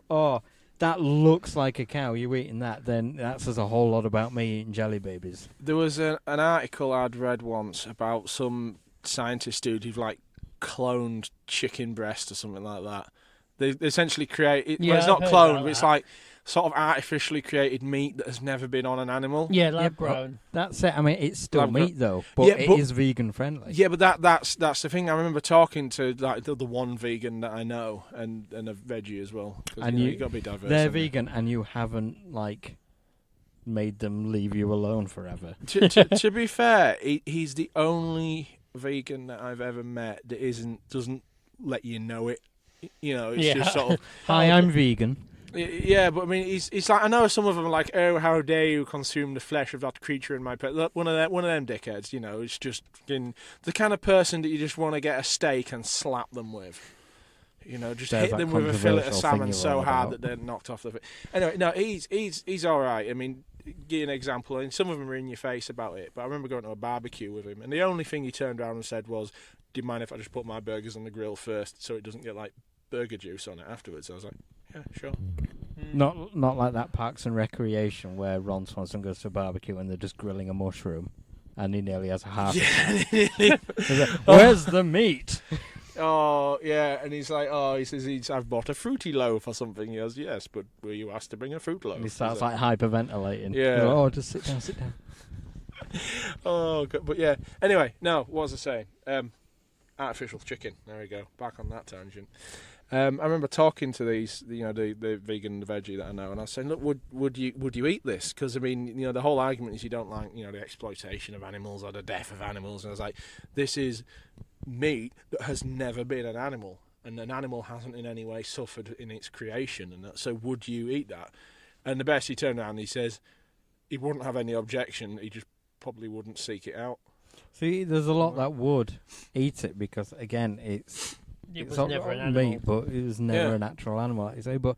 that looks like a cow, you eating that, then that says a whole lot about me eating jelly babies." There was an article I'd read once about some scientist dude who'd like cloned chicken breast or something like that. They essentially create it. Yeah, Well, it's not I've heard cloned, about but it's that. like sort of artificially created meat that has never been on an animal. Yeah, Yeah, lab grown. That's it. I mean, it's still Lab gro- meat though, but Yeah, it but- is vegan friendly. Yeah, but that's the thing. I remember talking to like the one vegan that I know, and a veggie as well. 'Cause, And you you- got to be diverse. They're haven't you? vegan, and you haven't like made them leave you alone forever. to be fair, he's the only vegan that I've ever met that doesn't let you know it. You know, it's Yeah. just sort of Hi, I'm vegan. yeah. But I mean, it's like I know some of them are like, oh, how dare you consume the flesh of that creature in my pet? Look, one of them dickheads. You know, it's just the kind of person that you just want to get a steak and slap them with. You know, just There's hit that them with a fillet of controversial salmon thing so you're on hard about. that they're knocked off the fit. Anyway, no, he's all right. I mean, give you an example. And some of them are in your face about it. But I remember going to a barbecue with him, and the only thing he turned around and said was, "Do you mind if I just put my burgers on the grill first, so it doesn't get like burger juice on it afterwards?" I was like, "Yeah, sure." Not like that Parks and Recreation where Ron Swanson goes to a barbecue and they're just grilling a mushroom, and he nearly has a heart. Yeah. He's like, "Where's the meat?" Oh, yeah, and he's like, he says, I've bought a fruity loaf or something. He goes, yes, but were you asked to bring a fruit loaf? And he starts He's like hyperventilating. Yeah. He's like, "Oh, just sit down, sit down." oh, God. But yeah. Anyway, no, what was I saying? artificial chicken. There we go. Back on that tangent. I remember talking to these, the vegan and the veggie that I know, and I was saying, look, would you eat this? Because I mean, the whole argument is you don't like, the exploitation of animals or the death of animals. And I was like, this is meat that has never been an animal, and an animal hasn't in any way suffered in its creation. And so, would you eat that? And the best, he turned around and he says he wouldn't have any objection. He just probably wouldn't seek it out. See, there's a lot that would eat it because, again, it was never an animal. meat, but it was never a natural animal, like you say. But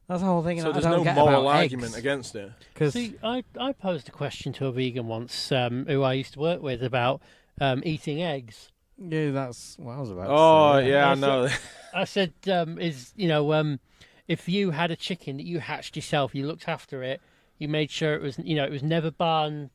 that's the whole thing. So I there's don't no get moral about argument eggs. against it. See, I posed a question to a vegan once, who I used to work with, about eating eggs. Yeah, that's what I was about Oh, to say. yeah, I know. I said, if you had a chicken that you hatched yourself, you looked after it, you made sure it was, it was never barn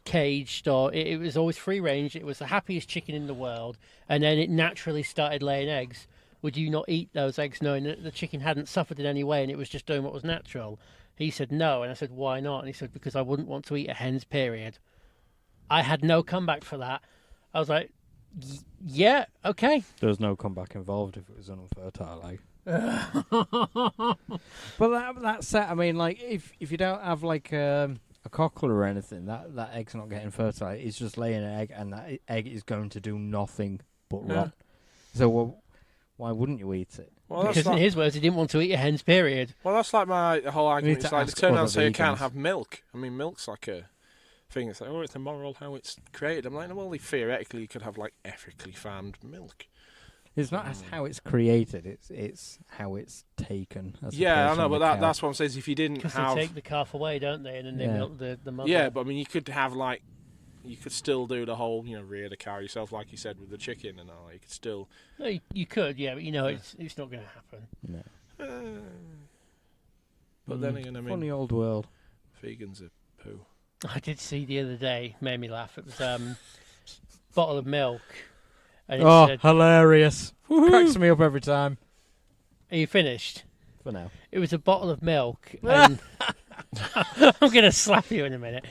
caged, or it was always free range. It was the happiest chicken in the world, and then it naturally started laying eggs. Would you not eat those eggs knowing that the chicken hadn't suffered in any way and it was just doing what was natural? He said no, and I said, why not? And he said, because I wouldn't want to eat a hen's period. I had no comeback for that. I was like, yeah, okay. There was no comeback involved if it was an unfertile egg. But that said, I mean, like, if you don't have, like, a cockle or anything, that egg's not getting fertilized. It's just laying an egg, and that egg is going to do nothing but rot. So, why wouldn't you eat it? Well, Because in his words, he didn't want to eat a hen's period. Well, that's like my whole argument. It's like they turn around and say you can't vegans. have milk. I mean, milk's like a thing. It's like, it's immoral how it's created. I'm like, well, theoretically, you could have, like, ethically farmed milk. It's not how it's created, it's how it's taken. Yeah, I know, but that's what I'm saying. Is if you didn't Because have... they take the calf away, don't they? And then they milk the mother. Yeah, but I mean, you could have, like... You could still do the whole, rear the cow yourself, like you said, with the chicken and all. You could still... No, you could, yeah, but it's not going to happen. No. But then again, I mean... Funny old world. Vegans are poo. I did see the other day, made me laugh. It was bottle of milk. And it said, hilarious. Cracks me up every time. are you finished? For now. It was a bottle of milk. And I'm going to slap you in a minute.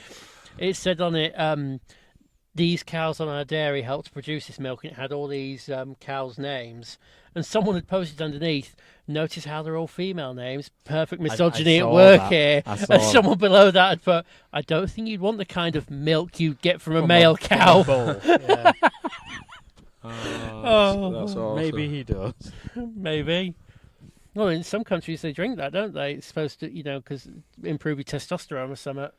It said on it, these cows on our dairy helped produce this milk, and it had all these cows' names. And someone had posted underneath, notice how they're all female names. Perfect misogyny at work here. And someone below that had put, I don't think you'd want the kind of milk you'd get from a male cow. Yeah. That's awesome. Maybe he does. Maybe. Well, in some countries they drink that, don't they? It's supposed to, because improve your testosterone or something.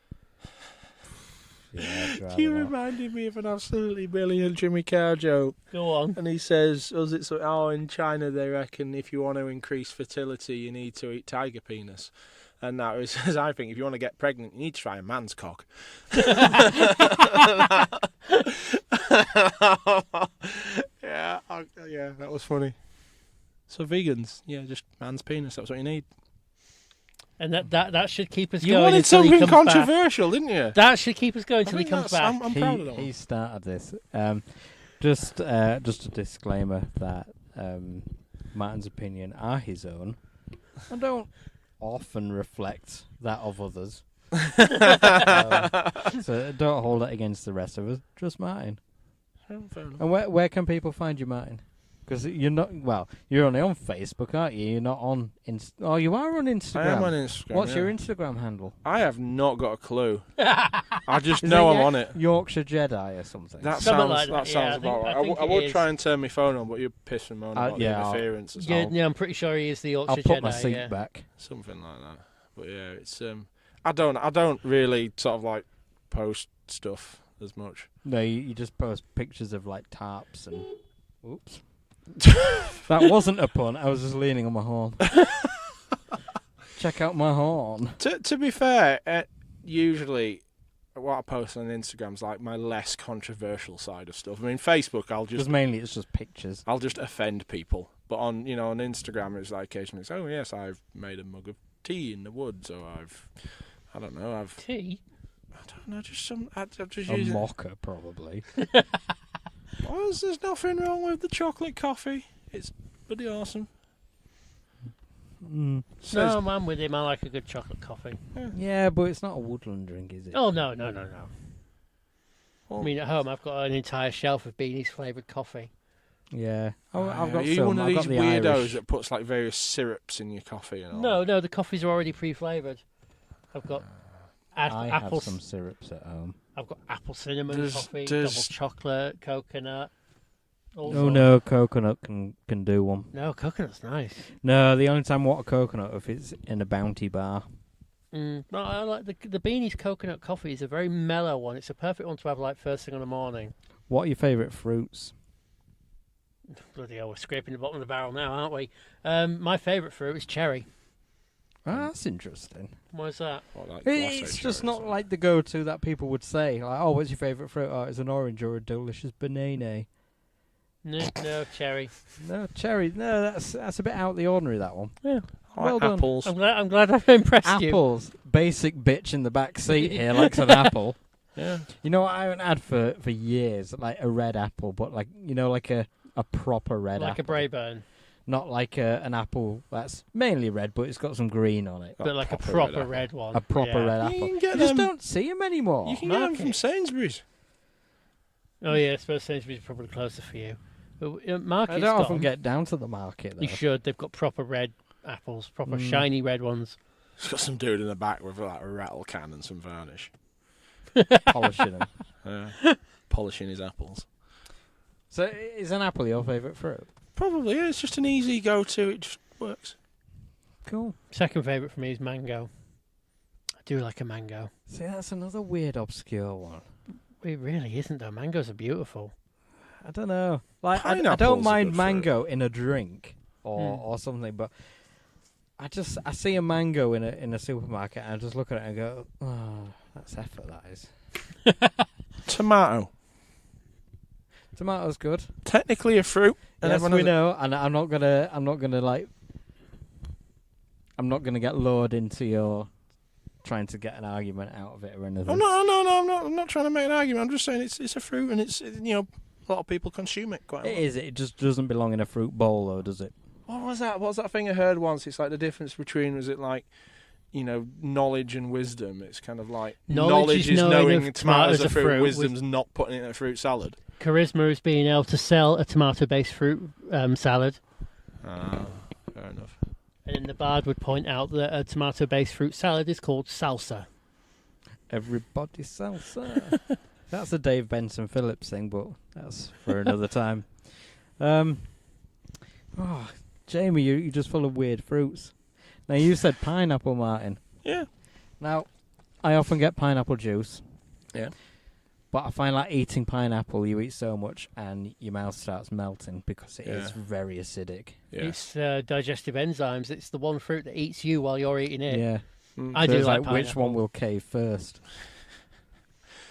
Yeah, You reminded me of an absolutely brilliant Jimmy Carr joke. Go on. And he says, in China they reckon if you want to increase fertility, you need to eat tiger penis. And now he says, I think if you want to get pregnant, you need to try a man's cock. Yeah, that was funny. So vegans, just man's penis, that's what you need. And that should keep us You going wanted until he something comes controversial, didn't you? back. That should keep us going until he comes back. I'm proud of that He one. started this. Just a disclaimer that Martin's opinion are his own. I don't often reflect that of others. So don't hold it against the rest of us. Just Martin. Fair enough. And where can people find you, Martin? Because you're not, you're only on Facebook, aren't you? You're not on Oh, you are on Instagram. I am on Instagram. What's your Instagram handle? I have not got a clue. I just Is know it I'm on it. Yorkshire Jedi or something. That Something sounds like that, yeah, about right. I think I it would is. try and turn my phone on, but you're pissing me on about the interference. As well. Yeah, I'm pretty sure he is the Yorkshire I'll put Jedi. my seat yeah. back. Something like that. But yeah, it's I don't really sort of like post stuff as much. No, you just post pictures of like tarps and. Oops. That wasn't a pun. I was just leaning on my horn. Check out my horn. To be fair, usually what I post on Instagram's like my less controversial side of stuff. I mean, Facebook, Because mainly it's just pictures. I'll just offend people. But on on Instagram, it's like occasionally, it's, oh yes, I've made a mug of tea in the woods, or I don't know, Tea? I don't know, just some, I've just A used mocha, probably. Well, there's nothing wrong with the chocolate coffee. It's pretty awesome. No, I'm with him. I like a good chocolate coffee. Yeah, but it's not a woodland drink, is it? Oh, no. Well, I mean, at home, I've got an entire shelf of Beanie's flavoured coffee. Yeah. Oh, I've got Are you some. one of I've these got the weirdos Irish. that puts like various syrups in your coffee and all? No, the coffees are already pre-flavoured. I've got I apple. have some syrups at home. I've got apple cinnamon coffee, does- double chocolate, coconut. all Oh sorts. no, coconut can do one. No, coconut's nice. No, the only time I want a coconut if it's in a Bounty bar. No, I like the Beanie's coconut coffee is a very mellow one. It's a perfect one to have like first thing in the morning. What are your favourite fruits? Bloody hell, we're scraping the bottom of the barrel now, aren't we? My favourite fruit is cherry. Ah, that's interesting. Why is that? What, like It's glacé just cherries not or- like the go-to that people would say. Like, oh, what's your favourite fruit? Oh, it's an orange or a delicious banana. No, cherry. No, cherry. No, that's a bit out of the ordinary, that one. Yeah. I well like done. apples. I'm glad I've impressed you. Apples. Basic bitch in the back seat here likes an apple. Yeah. You know what I haven't had for years? Like a red apple, but like, you know, like a proper red Like apple. a Braeburn, Not like an apple that's mainly red, but it's got some green on it. but like a proper proper red apple. red one. A proper Yeah. red You apple. can You get just them. don't see them anymore. You can get them from Market. Sainsbury's. Oh yeah, I suppose Sainsbury's is probably closer for you. But Market's I don't got often 'em. get down to the market, though. You should. They've got proper red apples, proper Mm. shiny red ones. It's got some dude in the back with like a rattle can and some varnish. Polishing them. Polishing his apples. So is an apple your favourite fruit? Probably, yeah. It's just an easy go-to. It just works. Cool. Second favourite for me is mango. I do like a mango. See, that's another weird, obscure one. It really isn't though. Mangoes are beautiful. I don't know. Like, I Pineapple's don't a mind good fruit. mango in a drink or something, but I see a mango in a supermarket and I just look at it and go, oh, that's effort, that is. Tomato. Tomato's good. Technically a fruit. And Yes, everyone we has know, and I'm not gonna get lured into your trying to get an argument out of it or anything. I'm not trying to make an argument. I'm just saying it's a fruit, and a lot of people consume it quite a It lot. is. It just doesn't belong in a fruit bowl, though, does it? What was that? What was that thing I heard once? It's like the difference between, was it like, knowledge and wisdom? It's kind of like Knowledge is knowing knowing if tomatoes tomatoes are are fruit, fruit, wisdom's not putting it in a fruit salad. Charisma is being able to sell a tomato-based fruit salad. Fair enough. And then the bard would point out that a tomato-based fruit salad is called salsa. Everybody salsa. That's a Dave Benson Phillips thing, but that's for another time. Jamie, you're just full of weird fruits. Now, you said pineapple, Martin. Yeah. Now, I often get pineapple juice. Yeah. But I find like eating pineapple, you eat so much and your mouth starts melting because it is Yeah. very acidic. Yeah. It's digestive enzymes. It's the one fruit that eats you while you're eating it. Yeah. I So do it's like which pineapple. one will cave first.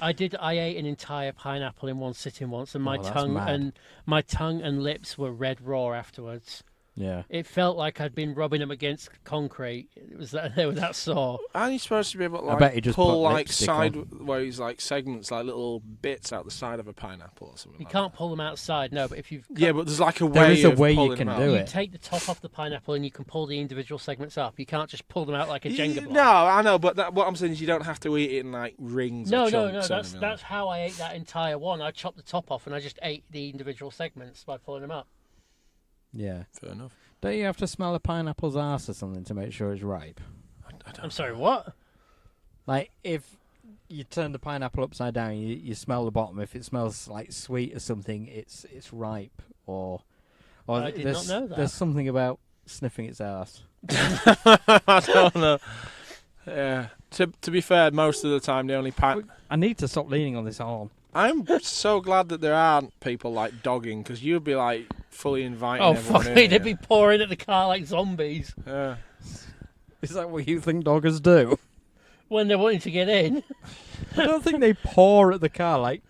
I ate an entire pineapple in one sitting once, and Oh, that's mad. my tongue and lips were red raw afterwards. Yeah. It felt like I'd been rubbing them against concrete. It was that they were that sore. Aren't you supposed to be able to I bet you like just pull put like lipstick on. sideways like segments, like little bits out the side of a pineapple or something? You like can't pull them outside, no. But if you've that? Yeah, but there's like a way. There is a of way you pulling can them do out. you it. take the top off the pineapple and you can pull the individual segments up. You can't just pull them out like a Jenga block. No, I know, but what I'm saying is you don't have to eat it in like rings. No, or no. chunks or That's anything that's how I ate that entire one. I chopped the top off and I just ate the individual segments by pulling them up. Yeah. Fair enough. Don't you have to smell a pineapple's arse or something to make sure it's ripe? I don't I'm sorry, what? Like, if you turn the pineapple upside down, you smell the bottom. If it smells like sweet or something, it's ripe. Or I did not know that. There's something about sniffing its arse. I don't know. Yeah. To be fair, most of the time the only I need to stop leaning on this arm. I'm so glad that there aren't people like dogging, because you'd be like fully inviting. Oh, everyone fuck in me. here. They'd be pouring at the car like zombies Yeah. Is that what you think doggers do? when they're wanting to get in. I don't think they paw at the car like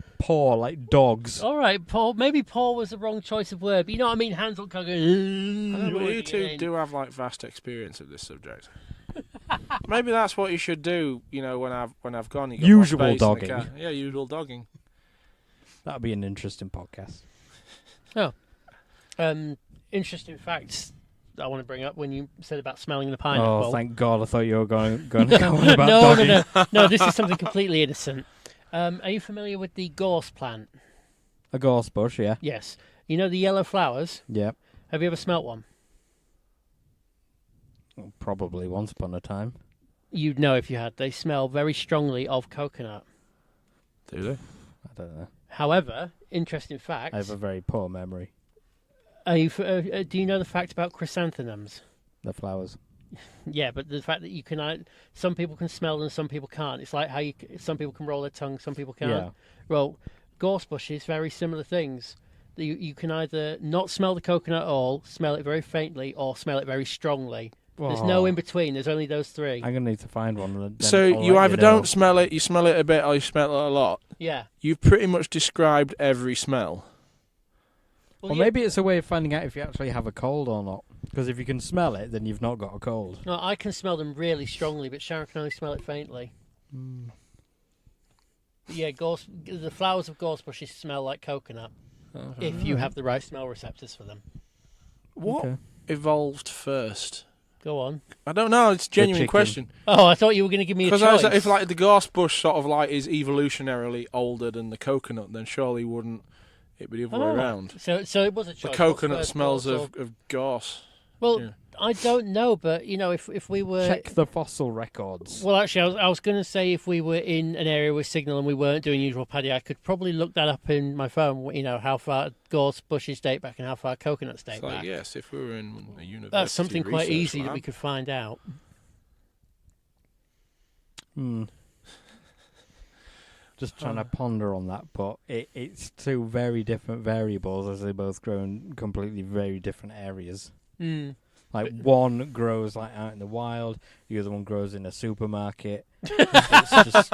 dogs. All right, Paul. Maybe Paul was the wrong choice of word. But you know what I mean? Hands up, kind of going. I know, but wanting you to two get in. do have like vast experience of this subject. Maybe that's what you should do. When I've gone, you got more Usual space in the dogging. car. Yeah, usual dogging. That'd be an interesting podcast. Interesting facts that I want to bring up when you said about smelling the pineapple. Oh, thank God! I thought you were going to go on about no, dogging. no. This is something completely innocent. Are you familiar with the gorse plant? A gorse bush, yeah. Yes. You know the yellow flowers? Yep. Have you ever smelt one? Well, probably once upon a time. You'd know if you had. They smell very strongly of coconut. Do they? I don't know. However, interesting fact. I have a very poor memory. Do you know the fact about chrysanthemums? The flowers. Yeah, but the fact that you can, some people can smell them, some people can't. It's like how some people can roll their tongue, some people can't. Yeah. Well, gorse bushes, very similar things. You can either not smell the coconut at all, smell it very faintly, or smell it very strongly. There's no in between. There's only those three. I'm going to need to find one. Then So you either don't smell it, you smell it a bit, or you smell it a lot. Yeah. You've pretty much described every smell. Well, maybe it's a way of finding out if you actually have a cold or not. Because if you can smell it, then you've not got a cold. No, I can smell them really strongly, but Sharon can only smell it faintly. Yeah, the flowers of gorse bushes smell like coconut if you have the right smell receptors for them. What evolved first? Go on. I don't know. It's a genuine question. Oh, I thought you were going to give me a choice. Because if like the gorse bush sort of like is evolutionarily older than the coconut, then surely wouldn't it be the other way around? So it was a choice. The coconut smells of gorse. Well, yeah. I don't know, but if we were check the fossil records. Well, actually, I was going to say if we were in an area with signal and we weren't doing usual paddy, I could probably look that up in my phone. How far gorse bushes date back and how far coconuts date back. Yes, if we were in a university, that's something quite easy lab. that we could find out. Just trying to ponder on that, but it's two very different variables as they both grow in completely very different areas. Like one grows like out in the wild, the other one grows in a supermarket. It's just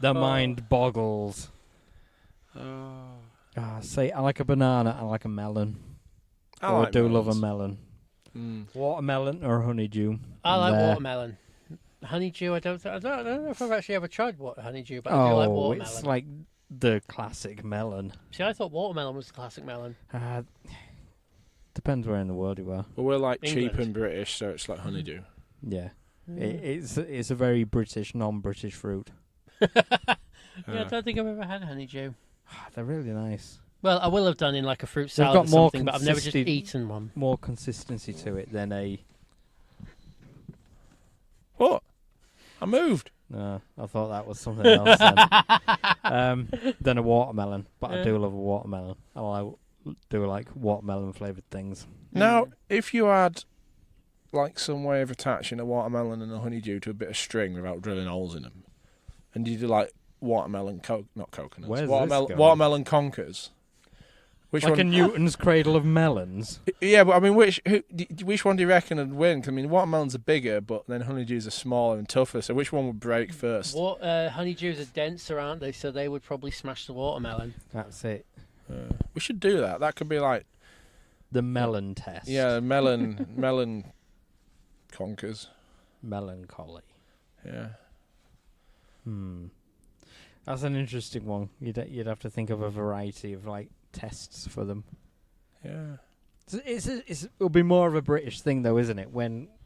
the mind boggles. Say I like a banana, I like a melon. I do love a melon. Watermelon or honeydew. I like watermelon. Honeydew, I don't know if I've actually ever tried honeydew, but I do like watermelon. It's like the classic melon. See, I thought watermelon was the classic melon. Depends where in the world you are. Well, we're like England. cheap and British, so it's like honeydew. Yeah. It's a very British, non-British fruit. Yeah, I don't think I've ever had honeydew. They're really nice. Well, I will have done in like a fruit salad or something, but I've never just eaten one. More consistency to it than a... What? I moved. No, I thought that was something else then. Than a watermelon, but I do love a watermelon. I do like watermelon flavoured things. Now, if you had like some way of attaching a watermelon and a honeydew to a bit of string without drilling holes in them, and you do like watermelon, not coconuts, watermelon conkers. Which like one? a Newton's cradle of melons. Yeah, but I mean, which one do you reckon would win? 'Cause, I mean, watermelons are bigger, but then honeydews are smaller and tougher. So which one would break first? Honeydews are denser, aren't they? So they would probably smash the watermelon. That's it. We should do that. That could be like the melon test. Yeah, melon conkers. Melancholy. Yeah. That's an interesting one. You'd have to think of a variety of like tests for them. Yeah. It'll be more of a British thing though, isn't it?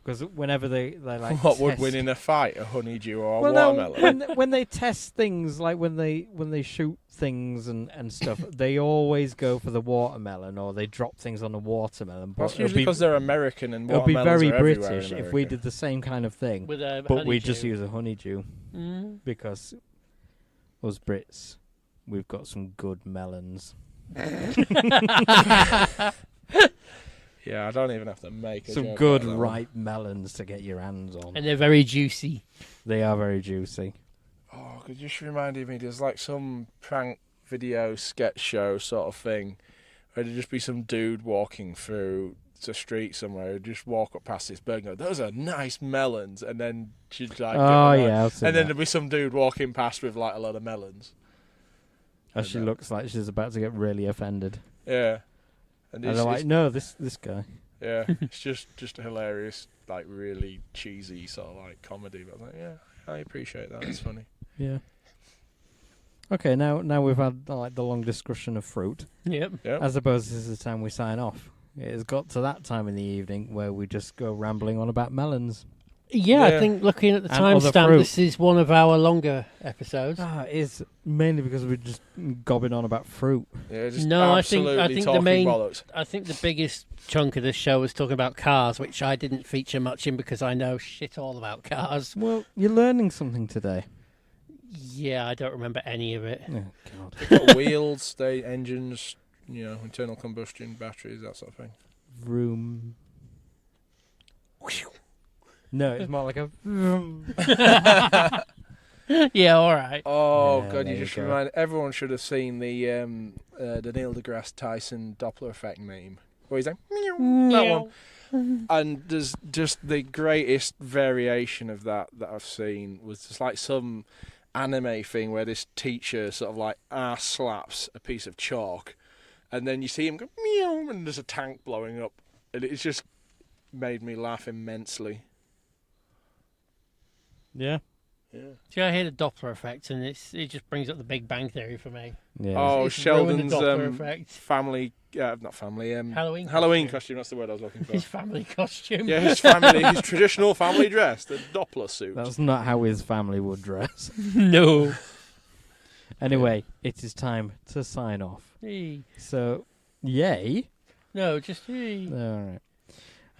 Because whenever they like what would win in a fight, a honeydew or a watermelon? No, when they test things, like when they shoot things and stuff, they always go for the watermelon or they drop things on a watermelon. That's usually because they're American and watermelons it'll be very are British if we did the same kind of thing, but we just use a honeydew because us Brits, we've got some good melons. Yeah, I don't even have to make some good ripe melons to get your hands on. And they're very juicy. They are very juicy. Oh, you just reminded me, there's like some prank video sketch show sort of thing where there'd just be some dude walking through the street somewhere, who'd just walk up past this bird and go, "Those are nice melons," and then she'd like, and then there'd be some dude walking past with like a lot of melons. As she looks like she's about to get really offended. Yeah. And they're like, no, this guy. Yeah, it's just a hilarious, like really cheesy sort of like comedy. But I was like, yeah, I appreciate that. It's funny. Yeah. Okay, now we've had like the long discussion of fruit. Yep. I suppose this is the time we sign off. It has got to that time in the evening where we just go rambling on about melons. Yeah, Yeah. I think looking at the And other timestamp, fruit. this is one of our longer episodes. It is mainly because we're just gobbing on about fruit. Yeah, just No, I think absolutely the talking main. bollocks. I think the biggest chunk of this show was talking about cars, which I didn't feature much in because I know shit all about cars. Well, you're learning something today. Yeah, I don't remember any of it. Oh, God. They've got wheels, engines, internal combustion, batteries, that sort of thing. Vroom. No, it's more like a vroom. Yeah, all right. Oh, Yeah, God, there you you just go. reminded... Everyone should have seen the Neil deGrasse Tyson Doppler effect meme. Where he's like, meow, that one. And there's just the greatest variation of that I've seen was just like some anime thing where this teacher sort of like ass slaps a piece of chalk and then you see him go meow and there's a tank blowing up and it's just made me laugh immensely. Yeah. Yeah. See, I hear the Doppler effect, and it just brings up the Big Bang Theory for me. Yeah. Oh, It's ruined Sheldon's the Doppler effect. family, not family, Halloween costume. That's the word I was looking for. His family costume. Yeah, his traditional family dress, the Doppler suit. That's not how his family would dress. No. Anyway, it is time to sign off. Hey. So, yay. No, just hey. All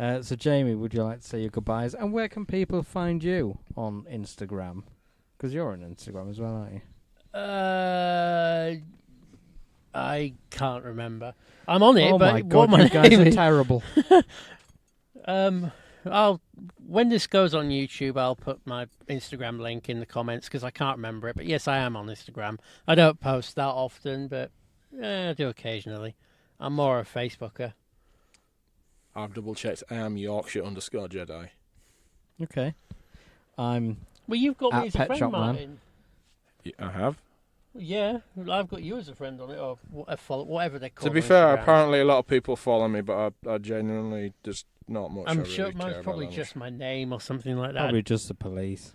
right. So, Jamie, would you like to say your goodbyes? And where can people find you on Instagram? Because you're on Instagram as well, aren't you? I can't remember. I'm on it, Oh but my God, what you my guys name are is- terrible. when this goes on YouTube, I'll put my Instagram link in the comments because I can't remember it. But yes, I am on Instagram. I don't post that often, but I do occasionally. I'm more a Facebooker. I've double checked. I am Yorkshire_Jedi. Okay. I'm Well, you've got At me as a Pet friend, Shop Man. Martin. I have. Yeah, I've got you as a friend on it, or whatever they call it. To be fair, apparently a lot of people follow me, but I genuinely just not much. I'm I sure really mine's care probably about just my name or something like that. probably just the police.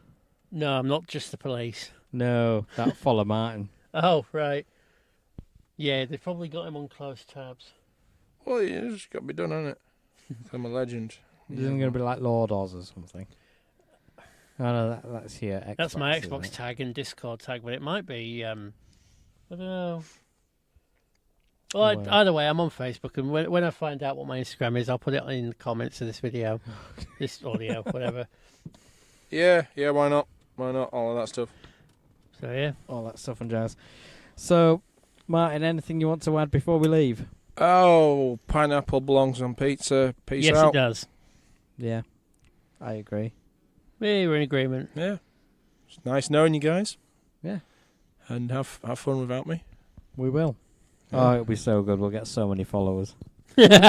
No, I'm not just the police. No, that follow Martin. Oh, right. Yeah, they've probably got him on closed tabs. that much. Well, yeah, it's got to be done, hasn't it? I'm a legend. Isn't going to be like Lord Oz or something? Oh, no, that's your Xbox. That's my isn't Xbox it? tag and Discord tag, but it might be, I don't know. Well, Well. either way, I'm on Facebook, and when I find out what my Instagram is, I'll put it in the comments of this video, this audio, whatever. Yeah, why not? Why not? All of that stuff. So, yeah. All that stuff and jazz. So, Martin, anything you want to add before we leave? Oh, pineapple belongs on pizza. Peace Yes, out. it does. Yeah, I agree. Yeah, we're in agreement. Yeah. It's nice knowing you guys. Yeah. And have fun without me. We will. Yeah. Oh, it'll be so good. We'll get so many followers. Then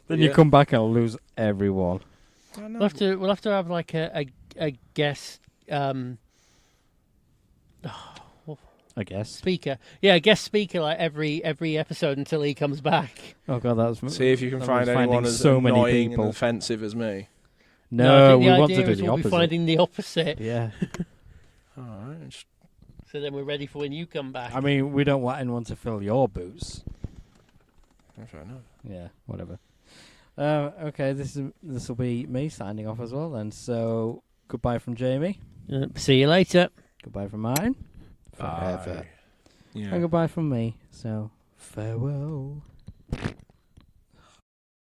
you Yeah. come back and I'll lose everyone. We'll have to have like a guest I guess. speaker. Yeah, a guest speaker like every episode until he comes back. Oh god, that's See if you can that find was finding anyone as so many annoying people. and offensive as me. I No, think we the want to idea do is the we'll opposite. be finding the opposite. Yeah. Alright. So then we're ready for when you come back. I mean, we don't want anyone to fill your boots. Fair enough. Yeah, whatever. Okay, this will be me signing off as well then. So goodbye from Jamie. See you later. Goodbye from Martin. Forever. Yeah. And goodbye from me. So farewell.